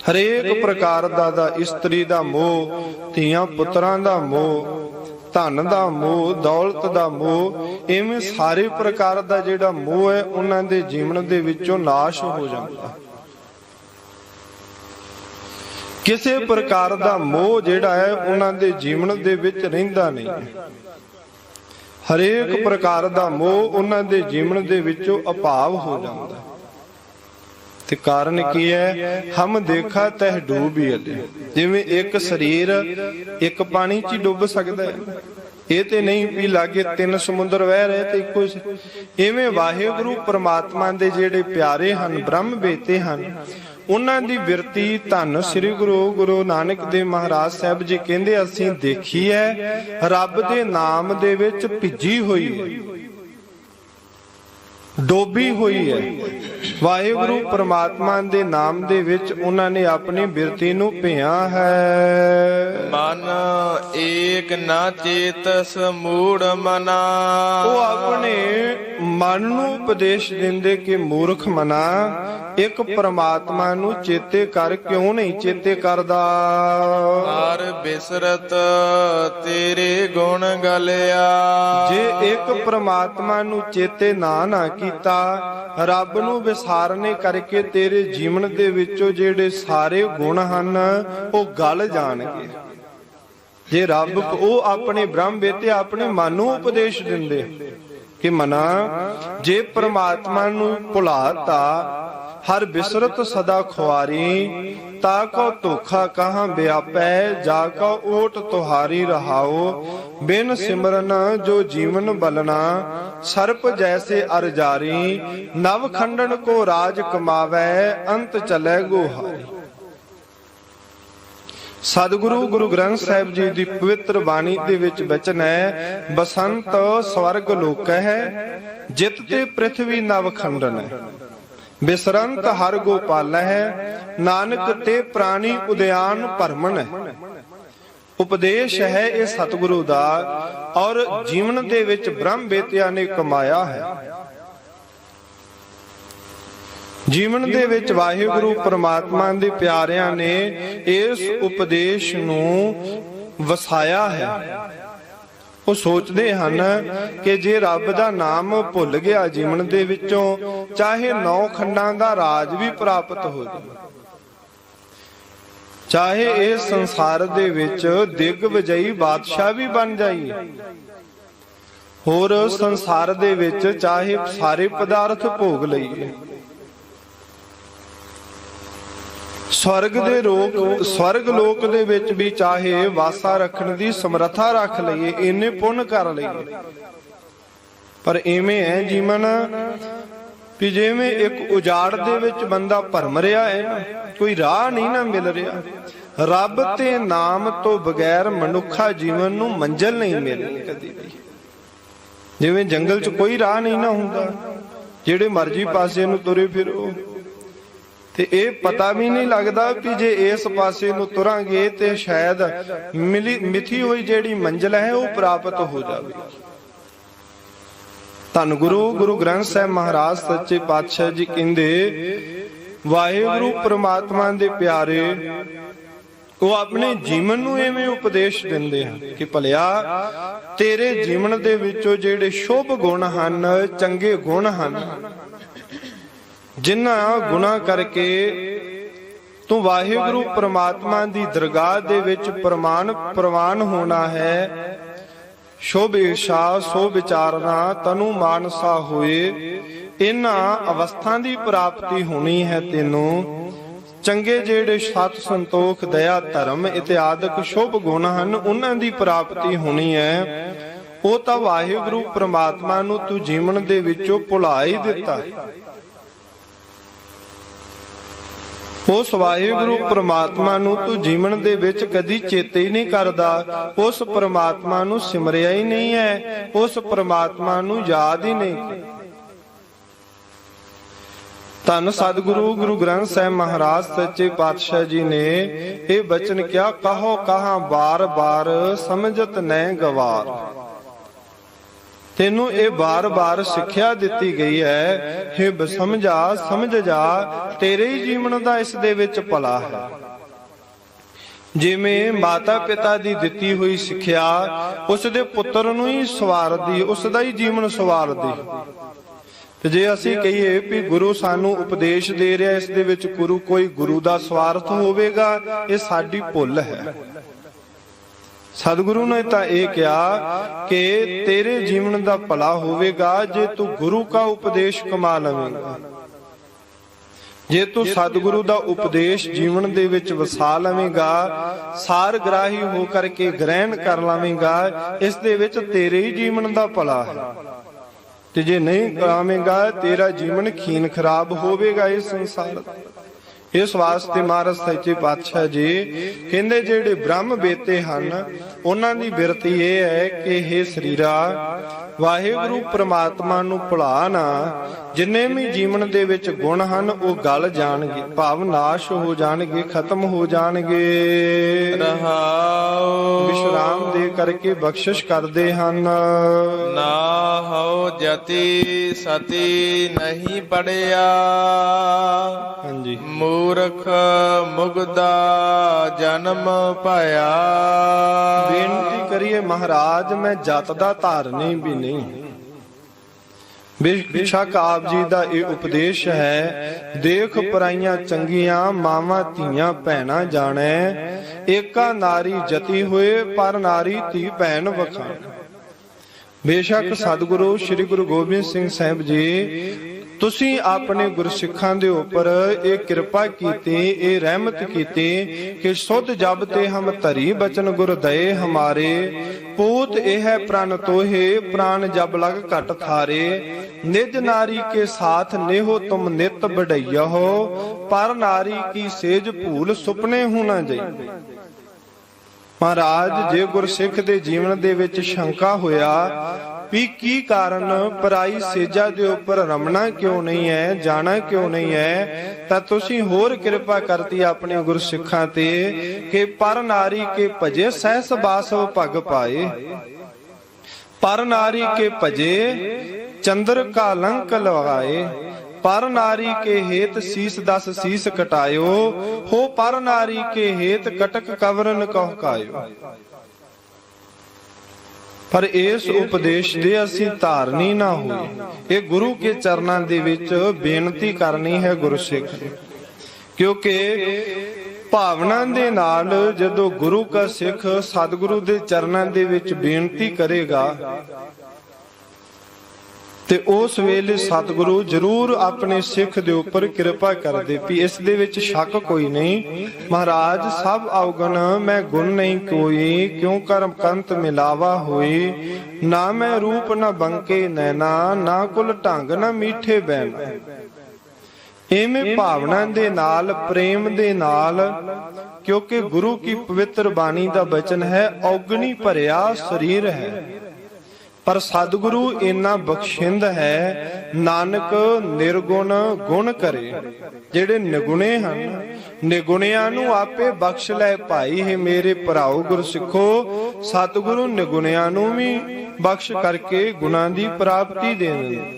ਹਰੇਕ ਪ੍ਰਕਾਰ ਦਾ ਇਸਤਰੀ ਦਾ ਮੋਹ, ਧੀਆਂ ਪੁੱਤਰਾਂ ਦਾ ਮੋਹ, ਧਨ ਦਾ ਮੋਹ, ਦੌਲਤ ਦਾ ਮੋਹ, ਇਵੇਂ ਸਾਰੇ ਪ੍ਰਕਾਰ ਦਾ ਜਿਹੜਾ ਮੋਹ ਹੈ ਉਹਨਾਂ ਦੇ ਜੀਵਨ ਦੇ ਵਿੱਚੋਂ ਨਾਸ਼ ਹੋ ਜਾਂਦਾ। ਕਿਸੇ ਪ੍ਰਕਾਰ ਦਾ ਮੋਹ ਜਿਹੜਾ ਹੈ ਉਹਨਾਂ ਦੇ ਜੀਵਨ ਦੇ ਵਿੱਚ ਰਹਿੰਦਾ ਨਹੀਂ। ਹਰੇਕ ਪ੍ਰਕਾਰ ਦਾ ਮੋਹ ਉਹਨਾਂ ਦੇ ਜੀਵਨ ਦੇ ਵਿੱਚੋਂ ਅਭਾਵ ਹੋ ਜਾਂਦਾ। ਤੇ ਕਾਰਨ ਕੀ ਹੈ? ਹਮ ਦੇਖਾ ਤਹਿ ਡੂਬੀਅਲੇ। ਜਿਵੇਂ ਇੱਕ ਸਰੀਰ ਇੱਕ ਪਾਣੀ 'ਚ ਡੁੱਬ ਸਕਦਾ ਹੈ, ਇਹ ਤੇ ਨਹੀਂ ਵੀ ਲਾਗੇ 3 ਸਮੁੰਦਰ ਵਹਿ ਰਹੇ ਤੇ ਇੱਕੋ। ਇਵੇਂ ਵਾਹਿਗੁਰੂ ਪ੍ਰਮਾਤਮਾ ਦੇ ਜਿਹੜੇ ਪਿਆਰੇ ਹਨ, ਬ੍ਰਹਮ ਬੇਤੇ ਹਨ, ਉਹਨਾਂ ਦੀ ਬਿਰਤੀ ਧੰਨ ਸ੍ਰੀ ਗੁਰੂ ਨਾਨਕ ਦੇਵ ਮਹਾਰਾਜ ਸਾਹਿਬ ਜੀ ਕਹਿੰਦੇ ਅਸੀਂ ਦੇਖੀ ਹੈ ਰੱਬ ਦੇ ਨਾਮ ਦੇ ਵਿੱਚ ਭਿੱਜੀ ਹੋਈ ਹੈ, ਡੋਬੀ ਹੋਈ ਹੈ। ਵਾਹਿਗੁਰੂ ਪ੍ਰਮਾਤਮਾ ਦੇ ਨਾਮ ਦੇ ਵਿੱਚ ਉਹਨਾਂ ਨੇ ਆਪਣੀ ਬਿਰਤੀ ਨੂੰ ਭਿਆ ਹੈ। ਮਨ ਏਕ ਨਾ ਚੇਤਸ ਮੂੜ ਮਨਾ। ਉਹ ਆਪਣੇ ਮਨ ਨੂੰ ਉਪਦੇਸ਼ ਦਿੰਦੇ ਕਿ ਮੂਰਖ ਮਨਾ, ਇੱਕ ਪ੍ਰਮਾਤਮਾ ਨੂੰ ਚੇਤੇ ਕਰ, ਕਿਉਂ ਨਹੀਂ ਚੇਤੇ ਕਰਦਾ? ਹਰ ਬਿਸਰਤ ਤੇਰੇ ਗੁਣ ਗਲਿਆ। ਜੇ ਇੱਕ ਪ੍ਰਮਾਤਮਾ ਨੂੰ ਚੇਤੇ ਨਾ ਕੀਤਾ, ਰੱਬ ਨੂੰ ਵਿਸਾਰਨੇ ਕਰਕੇ ਤੇਰੇ ਜੀਵਨ ਦੇ ਵਿੱਚੋਂ ਜਿਹੜੇ ਸਾਰੇ ਗੁਣ ਹਨ ਉਹ ਗਲ ਜਾਣਗੇ। ਜੇ ਰੱਬ ਉਹ ਆਪਣੇ ਬ੍ਰਹਮ ਬੇਤੇ ਆਪਣੇ ਮਨ ਨੂੰ ਉਪਦੇਸ਼ ਦਿੰਦੇ ਕਿ ਮਨਾ, ਜੇ ਪ੍ਰਮਾਤਮਾ ਨੂੰ ਭੁਲਾਤਾ, ਹਰ ਬਿਸਰਤ ਸਦਾ ਖੁਆਰੀ, ਤਾ ਕੋ ਧੋਖਾ ਕਹਾਂ ਵਿਆਪੈ, ਜਾ ਕੋ ਓਟ ਤੁਹਾਰੀ ਰਹਾਓ। ਬਿਨ ਸਿਮਰਨ ਜੋ ਜੀਵਨ ਬਲਨਾ, ਸਰਪ ਜੈਸੇ ਅਰ ਜਾਰੀ, ਨਵ ਖੰਡਨ ਕੋ ਰਾਜ ਕਮਾਵੈ, ਅੰਤ ਚਲੇ ਗੋਹਾਰੀ। ਸਤਿਗੁਰੂ ਗੁਰੂ ਗ੍ਰੰਥ ਸਾਹਿਬ ਜੀ ਦੀ ਪਵਿੱਤਰ ਬਾਣੀ ਦੇ ਵਿੱਚ ਬਚਨ ਹੈ, ਬਸੰਤ ਸਵਰਗ ਲੋਕ ਹੈ, ਜਿਤ ਤੇ ਪ੍ਰਿਥਵੀ ਨਵ ਖੰਡਨ ਹੈ, ਬਿਸਰੰਤ ਹਰ ਗੋਪਾਲ ਹੈ, ਨਾਨਕ ਤੇ ਪ੍ਰਾਣੀ ਉਦਿਆਨ ਭਰਮਨ ਹੈ। ਉਪਦੇਸ਼ ਹੈ ਇਹ ਸਤਿਗੁਰੂ ਦਾ, ਔਰ ਜੀਵਨ ਦੇ ਵਿੱਚ ਬ੍ਰਹਮ ਬੇਤਿਆਂ ਨੇ ਕਮਾਇਆ ਹੈ। ਜੀਵਨ ਦੇ ਵਿੱਚ ਵਾਹਿਗੁਰੂ ਪ੍ਰਮਾਤਮਾ ਦੇ ਪਿਆਰਿਆਂ ਨੇ ਇਸ ਉਪਦੇਸ਼ ਨੂੰ ਵਸਾਇਆ ਹੈ। ਉਹ ਸੋਚਦੇ ਹਨ ਕਿ ਜੇ ਰੱਬ ਦਾ ਨਾਮ ਭੁੱਲ ਗਿਆ ਜੀਵਨ ਦੇ ਵਿੱਚੋਂ, ਚਾਹੇ 9 ਖੰਡਾਂ ਦਾ ਰਾਜ ਵੀ ਪ੍ਰਾਪਤ ਹੋ ਜਾਵੇ, ਚਾਹੇ ਇਸ ਸੰਸਾਰ ਦੇ ਵਿੱਚ ਦਿਗਵਿਜਈ ਬਾਦਸ਼ਾਹ ਵੀ ਬਣ ਜਾਈਏ, ਹੋਰ ਸੰਸਾਰ ਦੇ ਵਿੱਚ ਚਾਹੇ ਸਾਰੇ ਪਦਾਰਥ ਭੋਗ ਲਈਏ, ਸਵਰਗ ਲੋਕ ਦੇ ਵਿੱਚ ਵੀ ਚਾਹੇ ਵਾਸਾ ਰੱਖਣ ਦੀ ਸਮਰੱਥਾ ਰੱਖ ਲਈਏ, ਇੰਨੇ ਪੁੰਨ ਕਰ ਲਈਏ, ਪਰ ਐਵੇਂ ਹੈ ਜੀਵਨ ਵੀ ਜਿਵੇਂ ਇੱਕ ਉਜਾੜ ਦੇ ਵਿੱਚ ਬੰਦਾ ਭਰਮ ਰਿਹਾ ਹੈ ਨਾ, ਕੋਈ ਰਾਹ ਨਹੀਂ ਨਾ ਮਿਲ ਰਿਹਾ। ਰੱਬ ਤੇ ਨਾਮ ਤੋਂ ਬਗੈਰ ਮਨੁੱਖਾ ਜੀਵਨ ਨੂੰ ਮੰਜ਼ਿਲ ਨਹੀਂ ਮਿਲਣੀ ਕਦੀ ਵੀ। ਜਿਵੇਂ ਜੰਗਲ 'ਚ ਕੋਈ ਰਾਹ ਨਹੀਂ ਨਾ ਹੁੰਦਾ, ਜਿਹੜੇ ਮਰਜ਼ੀ ਪਾਸੇ ਨੂੰ ਤੁਰੇ ਫਿਰੋ, ਤੇ ਇਹ ਪਤਾ ਵੀ ਨਹੀਂ ਲੱਗਦਾ ਕਿ ਜੇ ਇਸ ਪਾਸੇ ਨੂੰ ਤੁਰਾਂਗੇ ਤੇ ਸ਼ਾਇਦ ਮਿੱਥੀ ਹੋਈ ਜਿਹੜੀ ਮੰਜ਼ਿਲ ਹੈ ਉਹ ਪ੍ਰਾਪਤ ਹੋ ਜਾਵੇ। ਧੰਨ ਗੁਰੂ ਗ੍ਰੰਥ ਸਾਹਿਬ ਮਹਾਰਾਜ ਸੱਚੇ ਪਾਤਸ਼ਾਹ ਜੀ ਕਹਿੰਦੇ, ਵਾਹਿਗੁਰੂ ਪ੍ਰਮਾਤਮਾ ਦੇ ਪਿਆਰੇ ਉਹ ਆਪਣੇ ਜੀਵਨ ਨੂੰ ਐਵੇਂ ਉਪਦੇਸ਼ ਦਿੰਦੇ ਹਨ ਕਿ ਭਲਿਆ ਤੇਰੇ ਜੀਵਨ ਦੇ ਵਿੱਚੋਂ ਜਿਹੜੇ ਸ਼ੁਭ ਗੁਣ ਹਨ, ਚੰਗੇ ਗੁਣ ਹਨ, ਜਿਨ੍ਹਾਂ ਗੁਣਾ ਕਰਕੇ ਤੂੰ ਵਾਹਿਗੁਰੂ ਪ੍ਰਮਾਤਮਾ ਦੀ ਦਰਗਾਹ ਦੇ ਵਿੱਚ ਪ੍ਰਵਾਨ ਹੋਣਾ ਹੈ। ਸ਼ੁਭ ਇਰਸ਼ਾ ਸੋ ਵਿਚਾਰਨਾ ਤਨੂ ਮਾਨਸਾ ਹੋਏ, ਇਹਨਾਂ ਅਵਸਥਾ ਦੀ ਪ੍ਰਾਪਤੀ ਹੋਣੀ ਹੈ ਤੈਨੂੰ। ਚੰਗੇ ਜਿਹੜੇ ਸਤ ਸੰਤੋਖ ਦਇਆ ਧਰਮ ਇਤਿਆਦਿਕ ਸ਼ੁਭ ਗੁਣ ਹਨ, ਉਹਨਾਂ ਦੀ ਪ੍ਰਾਪਤੀ ਹੋਣੀ ਹੈ। ਉਹ ਤਾਂ ਵਾਹਿਗੁਰੂ ਪ੍ਰਮਾਤਮਾ ਨੂੰ ਤੂੰ ਜੀਵਨ ਦੇ ਵਿੱਚੋਂ ਭੁਲਾ ਹੀ ਦਿੱਤਾ। ਉਸ ਵਾਹਿਗੁਰੂ ਪ੍ਰਮਾਤਮਾ ਨੂੰ ਤੂੰ ਜੀਵਨ ਦੇ ਵਿੱਚ ਕਦੀ ਚੇਤੇ ਹੀ ਨਹੀਂ ਕਰਦਾ, ਉਸ ਪ੍ਰਮਾਤਮਾ ਨੂੰ ਸਿਮਰਿਆ ਹੀ ਨਹੀਂ ਹੈ, ਉਸ ਪ੍ਰਮਾਤਮਾ ਨੂੰ ਯਾਦ ਹੀ ਨਹੀਂ ਕੀਤਾ। ਧੰਨ ਸਤਿਗੁਰੂ ਗੁਰੂ ਗ੍ਰੰਥ ਸਾਹਿਬ ਮਹਾਰਾਜ ਸੱਚੇ ਪਾਤਸ਼ਾਹ ਜੀ ਨੇ ਇਹ ਬਚਨ ਕਿਹਾ, ਕਹੋ ਕਹਾਂ ਬਾਰ ਬਾਰ ਸਮਝਤ ਨਹਿ ਗਵਾਰ। ਤੈਨੂੰ ਇਹ ਬਾਰ-ਬਾਰ ਸਿੱਖਿਆ ਦਿੱਤੀ ਗਈ ਹੈ, ਹੇ ਸਮਝ ਜਾ ਤੇਰੇ ਹੀ ਜੀਵਨ ਦਾ ਇਸ ਦੇ ਵਿੱਚ ਭਲਾ ਹੈ। ਜਿਵੇਂ ਮਾਤਾ ਪਿਤਾ ਦੀ ਦਿੱਤੀ ਹੋਈ ਸਿੱਖਿਆ ਉਸ ਦੇ ਪੁੱਤਰ ਨੂੰ ਹੀ ਸਵਾਰਦੀ, ਉਸ ਦਾ ਹੀ ਜੀਵਨ ਸਵਾਰਦੀ। ਤੇ ਜੇ ਅਸੀਂ ਕਹੀਏ ਵੀ ਗੁਰੂ ਸਾਨੂੰ ਉਪਦੇਸ਼ ਦੇ ਰਿਹਾ, ਇਸ ਦੇ ਵਿੱਚ ਕੋਈ ਗੁਰੂ ਦਾ ਸਵਾਰਥ ਹੋਵੇਗਾ, ਇਹ ਸਾਡੀ ਭੁੱਲ ਹੈ। ਸਤਿਗੁਰੂ ਨੇ ਤਾਂ ਇਹ ਕਿਹਾ ਕਿ ਤੇਰੇ ਜੀਵਨ ਦਾ ਭਲਾ ਹੋਵੇਗਾ ਜੇ ਤੂੰ ਗੁਰੂ ਦਾ ਉਪਦੇਸ਼ ਕਮਾ ਲਵੇਂਗਾ, ਜੇ ਤੂੰ ਸਤਿਗੁਰੂ ਦਾ ਉਪਦੇਸ਼ ਜੀਵਨ ਦੇ ਵਿੱਚ ਵਸਾ ਲਵੇਂਗਾ, ਸਾਰਗ੍ਰਾਹੀ ਹੋ ਕਰਕੇ ਗ੍ਰਹਿਣ ਕਰ ਲਵੇਂਗਾ, ਇਸ ਦੇ ਵਿੱਚ ਤੇਰੇ ਹੀ ਜੀਵਨ ਦਾ ਭਲਾ ਹੈ। ਤੇ ਜੇ ਨਹੀਂ ਕਰਾਵੇਂਗਾ ਤੇਰਾ ਜੀਵਨ ਖੀਨ ਖਰਾਬ ਹੋਵੇਗਾ ਇਸ ਸੰਸਾਰ ਦਾ। ਇਸ ਵਾਸਤੇ ਮਹਾਰਾਜ ਸੱਚੇ ਪਾਤਸ਼ਾਹ ਜੀ ਕਹਿੰਦੇ ਜਿਹੜੇ ਬ੍ਰਹਮ ਬੇਤੇ ਹਨ ਉਹਨਾਂ ਦੀ ਬਿਰਤੀ ਇਹ ਹੈ ਕਿ ਹੇ ਸਰੀਰਾ ਵਾਹਿਗੁਰੂ ਪ੍ਰਮਾਤਮਾ ਨੂੰ ਭੁਲਾ ਨਾ। ਜਿੰਨੇ ਵੀ ਜੀਵਨ ਦੇ ਵਿੱਚ ਗੁਣ ਹਨ ਉਹ ਗਲ ਜਾਣਗੇ, ਭਾਵ ਨਾਸ਼ ਹੋ ਜਾਣਗੇ, ਖਤਮ ਹੋ ਜਾਣਗੇ। ਰਹਾਉ ਵਿਸ਼ਰਾਮ ਦੇ ਕਰਕੇ ਬਖਸ਼ਿਸ਼ ਕਰਦੇ ਹਨ। ਨਾ ਹੋ ਜਤੀ ਸਤੀ ਨਹੀਂ ਪੜਿਆ, ਹਾਂਜੀ ਮੂਰਖ ਮੁਗਦਾ ਜਨਮ ਪਾਇਆ। ਬੇਨਤੀ ਕਰੀਏ ਮਹਾਰਾਜ ਮੈਂ ਜਤ ਦਾ ਧਾਰਨੀ ਵੀ ਨਹੀਂ। ਬੇਸ਼ੱਕ ਆਪ ਜੀ ਦਾ ਇਹ ਉਪਦੇਸ਼ ਹੈ, ਦੇਖ ਪਰਾਈਆਂ ਚੰਗੀਆਂ ਮਾਵਾਂ ਧੀਆਂ ਭੈਣਾਂ ਜਾਣੈ, ਏਕਾ ਨਾਰੀ ਜਤੀ ਹੋਏ ਪਰ ਨਾਰੀ ਧੀ ਭੈਣ ਵਖਾਣ। ਬੇਸ਼ੱਕ ਸਤਿਗੁਰੂ ਸ੍ਰੀ ਗੁਰੂ ਗੋਬਿੰਦ ਸਿੰਘ ਸਾਹਿਬ ਜੀ ਤੁਸੀਂ ਆਪਣੇ ਗੁਰਸਿੱਖਾਂ ਦੇ ਉੱਪਰ ਇਹ ਕਿਰਪਾ ਕੀਤੀ, ਇਹ ਰਹਿਮਤ ਕੀਤੀ ਕਿ ਸੁਧ ਜਬ ਤੇ ਹਮ ਧਰੀ ਬਚਨ ਗੁਰ ਦਏ ਹਮਾਰੇ, ਪੂਤ ਇਹ ਪ੍ਰਣ ਤੋਹੇ ਪ੍ਰਾਨ ਜਬ ਲਗ ਘਟ ਥਾਰੇ, ਨਿਜ ਨਾਰੀ ਕੇ ਸਾਥ ਨੇਹੋ ਤੁਮ ਨਿਤ ਬੜਈਆ ਹੋ, ਪਰ ਨਾਰੀ ਕੀ ਸੇਜ ਭੂਲ ਸੁਪਨੇ ਹੋਣਾ ਜਾਈ। ਮਹਾਰਾਜ ਜੇ ਗੁਰਸਿੱਖ ਦੇ ਜੀਵਨ ਦੇ ਵਿੱਚ ਸ਼ੰਕਾ ਹੋਇਆ ਵੀ ਕੀ ਕਾਰਨ ਪਰਾਈ ਸੇਜਾ ਦੇ ਉੱਪਰ ਰਮਣਾ ਕਿਉਂ ਨਹੀਂ ਹੈ, ਜਾਣਾ ਕਿਉਂ ਨਹੀਂ ਹੈ, ਤਾਂ ਤੁਸੀਂ ਹੋਰ ਕਿਰਪਾ ਕਰਤੀ ਆਪਣੇ ਗੁਰਸਿੱਖਾਂ ਤੇ ਕਿ ਪਰ ਨਾਰੀ ਕੇ ਭਜੇ ਸਹਿਸ ਬਾਸਵ ਭਗ ਪਾਏ। ਪਰ ਨਾਰੀ ਕੇ ਭਜੇ चंद्र का लंक लगाए, पर नारी के हेत शीस 10 शीस कटायो, हो पर नारी के हेत कटक कवरन कह कायो। पर इस उपदेश दे असी धारनी ना होए। ये गुरु के चरनां दे विच बेनती करनी है गुरसिख, क्योंकि भावना दे नाल जदों गुरु का सिख सतगुरु दे चरनां दे विच बेनती करेगा ते उस वेले सतगुरु जरूर अपने सिख दे उपर किरपा कर दे। भी इस दे विच शक कोई नहीं। महाराज सब अवगुण मैं गुण नहीं कोई, क्यों कर्म कंत मिलावा होई। ना मैं रूप ना बंके नैना, ना कुल ढंग ना मीठे बैना। इवें भावना दे नाल प्रेम दे नाल, क्योंकि गुरु की पवित्र बाणी दा वचन है औगणी भरिया शरीर है, पर सतगुरु इन्ना बख्शिंद है। नानक निर्गुण गुण करे। जेड़े निगुणे हन निगुणियां नूं आपे बख्श लै भाई। है मेरे भराओ गुरसिखो, सतगुरु निगुणियां नूं भी बख्श करके गुणां दी प्राप्ति देने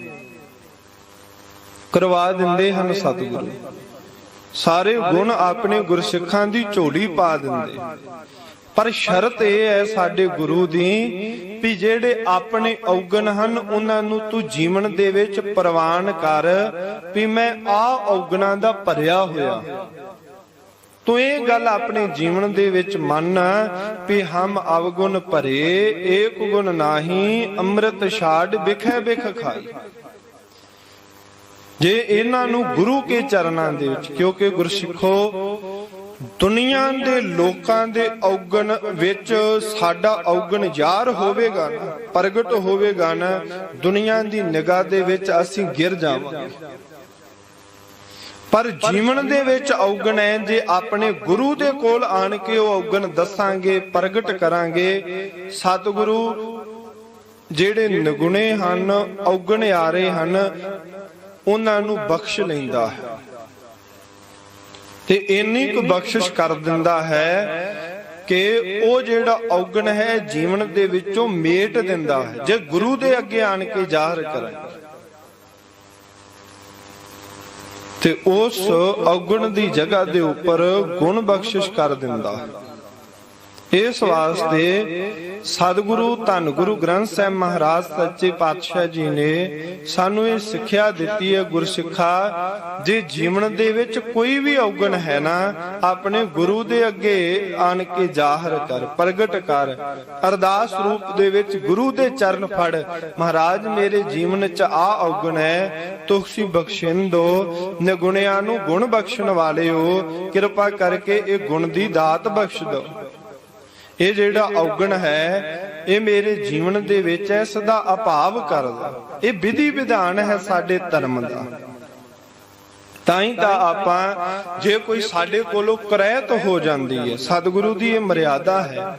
करवा दिंदे हन। सतगुरु सारे गुण अपने गुरसिखां दी झोली पा दिंदे, पर शरत यह है साडे गुरु दी भी जेड़े अपने औगण हन उन्हां नूं तू जीवन दे विच प्रवान कर भी मैं आ औगणां दा भरिया होया। तू ये गल अपने जीवन दे विच मन भी हम अवगुण भरे, एक गुण नाही अमृत छाड़ बिखै बिख खाई। जे इन्हां नूं गुरु के चरनां दे विच, क्योंकि गुरसिखो दुनिया दे लोकां दे औगण विच साडा औगण जार होवेगा ना, प्रगट होवेगा ना, दुनिया दी निगाह दे विच असीं गिर जावांगे। पर जीवन दे विच औगण है जे अपने गुरु दे कोल आण के ओ औगण दसांगे, प्रगट करांगे। सतगुरु जेड़े निगुणे हन औगण यारे हन उन्हां नूं बख्श लैंदा है ते इन्नी क बख्शिश कर दिंदा है कि ओ जेड़ा औगण है जीवन दे विचों मेट दिंदा है। जे गुरु दे अगे आण के ज़ाहिर करें ते उस औगण दी जगह दे उपर गुण बख्शिश कर दिंदा है। इस वास्ते सतगुरु धन गुरु ग्रंथ साहिब महाराज सच्चे पातशाह जी ने सानू ये सिक्ख्या दिती है। गुरसिखा जे जीवन दे विच कोई भी औगण है ना, अपने गुरु दे अगे आन के जाहिर कर, प्रगट कर। अरदास रूप दे विच गुरु दे चरण फड़, महाराज मेरे जीवन च आ औगण है, तुसी बख्शिंदो। निगुणियां नूं गुण बख्शण वाले हो, किरपा करके ये गुण दी दात बख्श दो। ये जेड़ा औगण है ये मेरे जीवन दे विच इस दा अभाव कर दो। ये विधि विधान है साडे धर्म दा। ताई ता आपां जे कोई साडे कोलों करैत हो जांदी है, सतगुरु दी ये मर्यादा है।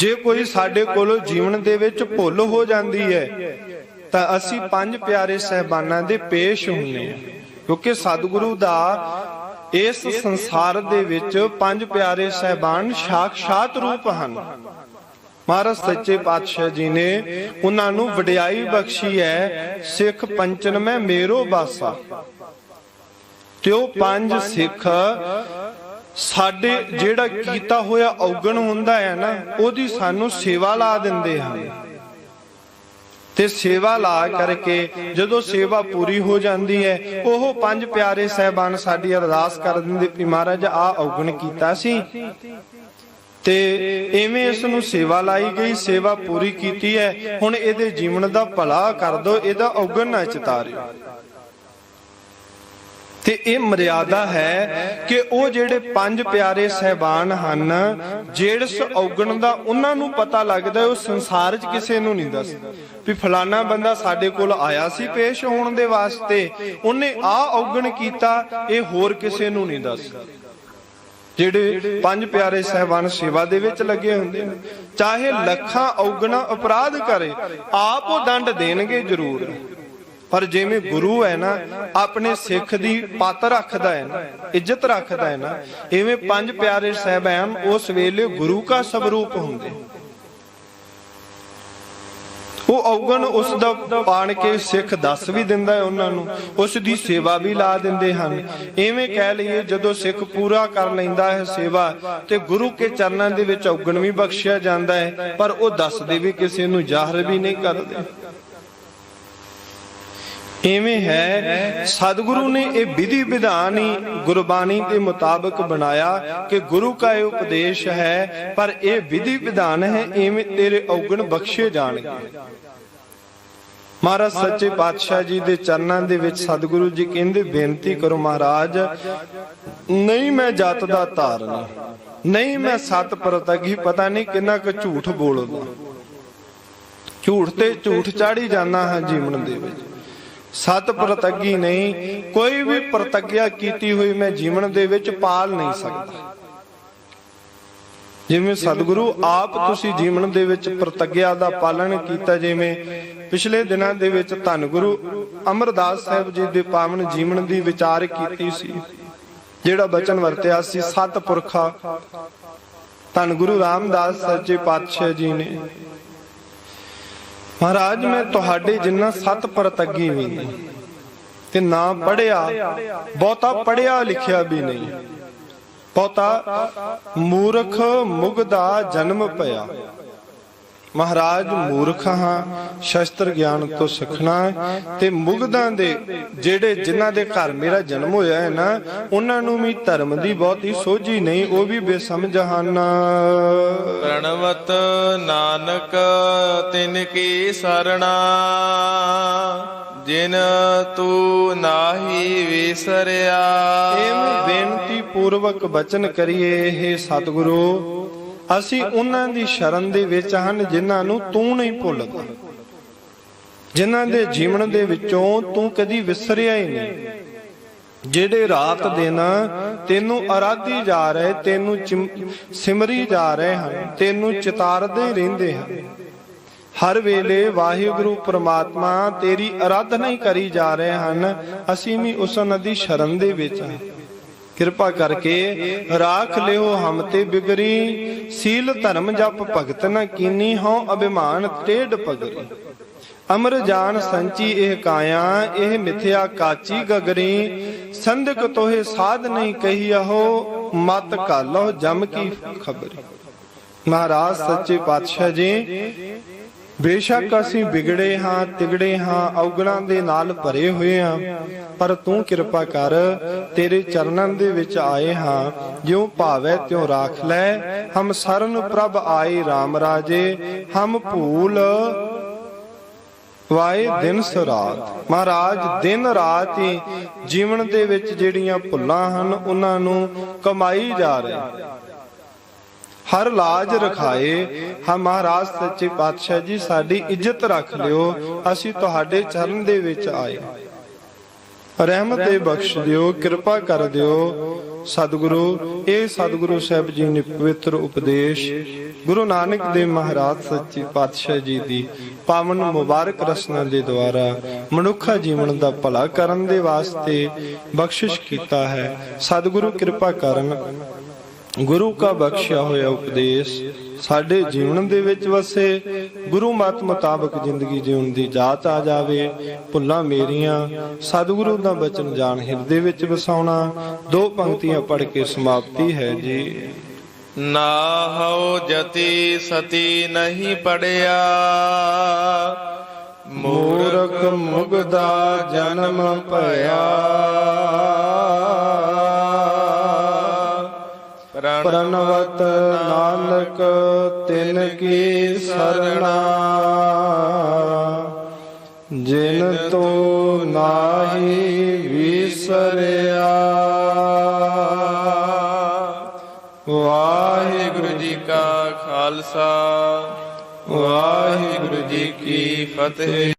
जे कोई साडे कोलों जीवन दे विच भुल हो जांदी है तां असीं पंज प्यारे सहबानां दे पेश हुंदे हां, क्योंकि सतगुरु दा इस संसार दे विच पंज प्यारे सहबान साक्षात रूप हन। महाराज सच्चे पातशाह जी ने उन्हां नूं वडियाई बख्शी है। सिख पंचन में मेरो बासा, त्यो पंज सिख साडे जेड़ा कीता होया औगण हुंदा है ना, ओदी सानू सेवा ला दिंदे हन। ते सेवा ला करके जदों सेवा पूरी हो जाती है, ओह पंज प्यारे सहबान साडी अरदास कर दिंदे कि महाराज आ औगण कीता सी ते इवें इस नूं सेवा लाई गई, सेवा पूरी कीती है, हुण इहदे जीवन दा भला कर दो, इहदा औगण ना चितारियो। ते ये मर्यादा है कि ओ जेड़े पंज प्यारे सहबान हन, जिस औगण दा उन्हां नूं पता लगदा है, उस संसार च किसे नूं नहीं दसदा भी फलाना बंदा साडे कोल आया सी पेश होण दे वास्ते, उन्हें आ औगण कीता, ये होर किसे नूं नहीं दसदा। जेड़े पंज प्यारे सहबान सेवा दे विच लगे हुंदे ने, चाहे लखां औगणा अपराध करे, आप वो दंड देणगे जरूर। पर जिवें गुरु है ना अपने सिख दी पत रखदा है ना, इज्जत रखदा है ना, इवें पंज प्यारे सहबान उस वेले गुरु का स्वरूप हुंदे। ਉਹ ਔਗਣ ਉਸ ਦਾ ਪਾਣ ਕੇ ਸਿੱਖ ਦੱਸ ਵੀ ਦਿੰਦਾ ਹੈ ਉਹਨਾਂ ਨੂੰ, ਉਸ ਦੀ ਸੇਵਾ ਵੀ ਲਾ ਦਿੰਦੇ ਹਨ। ਇਵੇਂ ਕਹਿ ਲਈਏ ਜਦੋਂ ਸਿੱਖ ਪੂਰਾ ਕਰ ਲੈਂਦਾ ਹੈ ਸੇਵਾ ਤੇ ਗੁਰੂ ਕੇ ਚਰਨਾਂ ਦੇ ਵਿੱਚ ਔਗਣ ਵੀ ਬਖਸ਼ਿਆ ਜਾਂਦਾ ਹੈ, ਪਰ ਉਹ ਦੱਸਦੇ ਵੀ ਕਿਸੇ ਨੂੰ, ਜ਼ਾਹਰ ਵੀ ਨਹੀਂ ਕਰਦੇ। ਇਵੇਂ ਹੈ ਸਤਿਗੁਰੂ ਨੇ ਇਹ ਵਿਧੀ ਵਿਧਾਨ ਹੀ ਗੁਰਬਾਣੀ ਦੇ ਮੁਤਾਬਕ ਬਣਾਇਆ ਕਿ ਗੁਰੂ ਕਾ ਇਹ ਉਪਦੇਸ਼ ਹੈ, ਪਰ ਇਹ ਵਿਧੀ ਵਿਧਾਨ ਹੈ, ਇਵੇਂ ਤੇਰੇ ਔਗਣ ਬਖਸ਼ੇ ਜਾਣਗੇ। ਮਹਾਰਾਜ ਸੱਚੇ ਪਾਤਸ਼ਾਹ ਜੀ ਦੇ ਚਰਨਾਂ ਦੇ ਵਿੱਚ ਸਤਿਗੁਰੂ ਜੀ ਕਹਿੰਦੇ ਬੇਨਤੀ ਕਰੋ ਮਹਾਰਾਜ, ਨਹੀਂ ਮੈਂ ਜੱਤ ਦਾ ਧਾਰਨ, ਨਹੀਂ ਮੈਂ ਸਤ ਪ੍ਰਤੱਖੀ, ਪਤਾ ਨਹੀਂ ਕਿੰਨਾ ਕੁ ਝੂਠ ਬੋਲਦਾ, ਝੂਠ ਤੇ ਝੂਠ ਚਾੜੀ ਜਾਂਦਾ ਹਾਂ ਜੀਵਨ ਦੇ ਵਿੱਚ। ਸਤ ਪ੍ਰਤੱਗੀ ਨਹੀਂ, ਕੋਈ ਵੀ ਪ੍ਰਤੱਗਿਆ ਕੀਤੀ ਹੋਈ ਮੈਂ ਜੀਵਨ ਦੇ ਵਿੱਚ ਪਾਲ ਨਹੀਂ ਸਕਦਾ। ਜਿਵੇਂ ਸਤਿਗੁਰੂ ਆਪ ਤੁਸੀਂ ਜੀਵਨ ਦੇ ਵਿੱਚ ਪ੍ਰਤੱਗਿਆ ਦਾ ਪਾਲਣ ਕੀਤਾ, ਜਿਵੇਂ ਪਿਛਲੇ ਦਿਨਾਂ ਦੇ ਵਿੱਚ ਧੰਨ ਗੁਰੂ ਅਮਰਦਾਸ ਸਾਹਿਬ ਜੀ ਦੇ ਪਾਵਨ ਜੀਵਨ ਦੀ ਵਿਚਾਰ ਕੀਤੀ ਸੀ, ਜਿਹੜਾ ਬਚਨ ਵਰਤਿਆ ਸੀ ਸਤ ਪੁਰਖਾ ਧੰਨ ਗੁਰੂ ਰਾਮਦਾਸ ਸੱਚੇ ਪਾਤਸ਼ਾਹ ਜੀ ਨੇ। ਮਹਾਰਾਜ ਮੈਂ ਤੁਹਾਡੇ ਜਿੰਨਾ ਸਤ ਪ੍ਰਤੱਗੀ ਵੀ ਨਹੀਂ ਤੇ ਨਾ ਪੜਿਆ, ਬਹੁਤਾ ਪੜਿਆ ਲਿਖਿਆ ਵੀ ਨਹੀਂ, ਬਹੁਤਾ ਮੂਰਖ ਮੁਗਦਾ ਜਨਮ ਪਿਆ। ਮਹਾਰਾਜ ਮੂਰਖ ਹਾਂ, ਸ਼ਸਤਰ ਗਿਆਨ ਤੋਂ ਸਿੱਖਣਾ ਤੇ ਮੁਗਦਾਂ ਦੇ ਜਿਹੜੇ ਜਿਨ੍ਹਾਂ ਦੇ ਘਰ ਮੇਰਾ ਜਨਮ ਹੋਇਆ ਹੈ ਨਾ, ਉਹਨਾਂ ਨੂੰ ਵੀ ਧਰਮ ਦੀ ਬਹੁਤੀ ਸੋਝੀ ਨਹੀਂ, ਉਹ ਵੀ ਬੇਸਮਝ ਹਨ। ਪ੍ਰਣਵਤ ਨਾਨਕ ਤਿਨ ਕੀ ਸਰਣਾ, ਜਿਨ ਤੂੰ ਨਾਹੀ ਵਿਸਰਿਆ। ਇਹ ਬੇਨਤੀ ਪੂਰਵਕ ਬਚਨ ਕਰੀਏ, ਇਹ ਸਤਿਗੁਰੂ ਅਸੀਂ ਉਹਨਾਂ ਦੀ ਸ਼ਰਨ ਦੇ ਵਿੱਚ ਹਨ ਜਿਨ੍ਹਾਂ ਨੂੰ ਤੂੰ ਨਹੀਂ ਭੁੱਲਦਾ, ਜਿਨ੍ਹਾਂ ਦੇ ਜੀਵਨ ਦੇ ਵਿੱਚੋਂ ਤੂੰ ਕਦੀ ਵਿਸਰਿਆ ਹੀ ਨਹੀਂ, ਜਿਹੜੇ ਰਾਤ ਦਿਨ ਤੈਨੂੰ ਆਰਾਧੀ ਜਾ ਰਹੇ, ਤੈਨੂੰ ਸਿਮਰੀ ਜਾ ਰਹੇ ਹਨ, ਤੈਨੂੰ ਚਿਤਾਰਦੇ ਰਹਿੰਦੇ ਹਨ। ਹਰ ਵੇਲੇ ਵਾਹਿਗੁਰੂ ਪ੍ਰਮਾਤਮਾ ਤੇਰੀ ਆਰਾਧਨਾ ਹੀ ਕਰੀ ਜਾ ਰਹੇ ਹਨ, ਅਸੀਂ ਵੀ ਉਸ ਦੀ ਸ਼ਰਨ ਦੇ ਵਿੱਚ ਹਾਂ। ਕਿਰਪਾ ਕਰਕੇ ਰਾਖ ਲਿਓ ਹਮ ਤੇ ਬਿਗਰੀ, ਸੀਲ ਧਰਮ ਜਪ ਭਗਤ ਨ ਕੀਨੀ, ਹਉ ਅਭਿਮਾਨ ਟੇਢ ਪਗਰੀ। ਅਮਰ ਜਾਨ ਸੰਚੀ ਇਹ ਕਾਇਆ, ਇਹ ਮਿਥਿਆ ਕਾਚੀ ਗਗਰੀ। ਸੰਦਕ ਤੋਹੇ ਸਾਧ ਨਹੀਂ ਕਹੀਓ, ਮਤ ਘਾਲੋ ਜਮ ਕੀ ਖਬਰੀ। ਮਹਾਰਾਜ ਸੱਚੇ ਪਾਤਸ਼ਾਹ ਜੀ, ਬੇਸ਼ੱਕ ਅਸੀਂ ਵਿਗੜੇ ਹਾਂ, ਤਿਗੜੇ ਹਾਂ, ਔਗਣਾਂ ਦੇ ਨਾਲ ਭਰੇ ਹੋਏ ਹਾਂ, ਪਰ ਤੂੰ ਕਿਰਪਾ ਕਰ, ਤੇਰੇ ਚਰਨਾਂ ਦੇ ਵਿੱਚ ਆਏ ਹਾਂ, ਜਿਉ ਭਾਵੈ ਤਿਉ ਰਾਖ ਲੈ। ਹਮ ਸਰਨ ਪ੍ਰਭ ਆਏ RAM ਰਾਜੇ, ਹਮ ਭੂਲ ਵਾਏ ਦਿਨ ਸਰਾਤ। ਮਹਾਰਾਜ ਦਿਨ ਰਾਤ ਹੀ ਜੀਵਨ ਦੇ ਵਿੱਚ ਜਿਹੜੀਆਂ ਭੁੱਲਾਂ ਹਨ ਉਹਨਾਂ ਨੂੰ ਕਮਾਈ ਜਾ ਰਹੇ, ਹਰ ਲਾਜ ਰਖਾਏ। ਹਾਂ ਮਹਾਰਾਜ ਸੱਚੇ ਪਾਤਸ਼ਾਹ ਜੀ, ਸਾਡੀ ਇੱਜ਼ਤ ਰੱਖ ਲਿਓ, ਅਸੀਂ ਤੁਹਾਡੇ ਚਰਨ ਦੇ ਵਿੱਚ ਆਏ, ਰਹਿਮਤ ਦੇ ਬਖਸ਼ ਦਿਓ, ਕਿਰਪਾ ਕਰ ਦਿਓ। ਸਤਿਗੁਰੂ ਇਹ ਸਤਿਗੁਰੂ ਸਾਹਿਬ ਜੀ ਨੇ ਪਵਿੱਤਰ ਉਪਦੇਸ਼ ਗੁਰੂ ਨਾਨਕ ਦੇਵ ਮਹਾਰਾਜ ਸੱਚੇ ਪਾਤਸ਼ਾਹ ਜੀ ਦੀ ਪਾਵਨ ਮੁਬਾਰਕ ਰਸਨਾ ਦੇ ਦੁਆਰਾ ਮਨੁੱਖਾ ਜੀਵਨ ਦਾ ਭਲਾ ਕਰਨ ਦੇ ਵਾਸਤੇ ਬਖਸ਼ਿਸ਼ ਕੀਤਾ ਹੈ। ਸਤਿਗੁਰੂ ਕਿਰਪਾ ਕਰਨ, ਗੁਰੂ ਕਾ ਬਖਸ਼ਿਆ ਹੋਇਆ ਉਪਦੇਸ਼ ਸਾਡੇ ਜੀਵਨ ਦੇ ਵਿੱਚ ਵਸੇ, ਗੁਰੂ ਮਤ ਮੁਤਾਬਕ ਜ਼ਿੰਦਗੀ ਜਿਉਣ ਦੀ ਜਾਤ ਆ ਜਾਵੇ। ਭੁੱਲਾਂ ਮੇਰੀਆਂ ਸਤਿਗੁਰੂ ਦਾ ਬਚਨ ਜਾਣ ਹਿਰਦੇ ਵਿੱਚ ਵਸਾਉਣਾ। ਦੋ ਪੰਕਤੀਆਂ ਪੜ੍ਹ ਕੇ ਸਮਾਪਤੀ ਹੈ ਜੀ। ਨਾ ਹਉ ਜਤੀ ਸਤੀ ਨਹੀਂ ਪੜਿਆ, ਮੂਰਖ ਮੁਗਦਾ ਜਨਮ ਭਇਆ। ਪ੍ਰਣਵਤ ਨਾਨਕ ਤਿਨ ਕੀ ਸਰਣਾ, ਜਿਨ ਤੂੰ ਨਾਹੀ ਵਿਸਰਿਆ। ਵਾਹਿਗੁਰੂ ਜੀ ਕਾ ਖਾਲਸਾ, ਵਾਹਿਗੁਰੂ ਜੀ ਕੀ ਫਤਿਹ।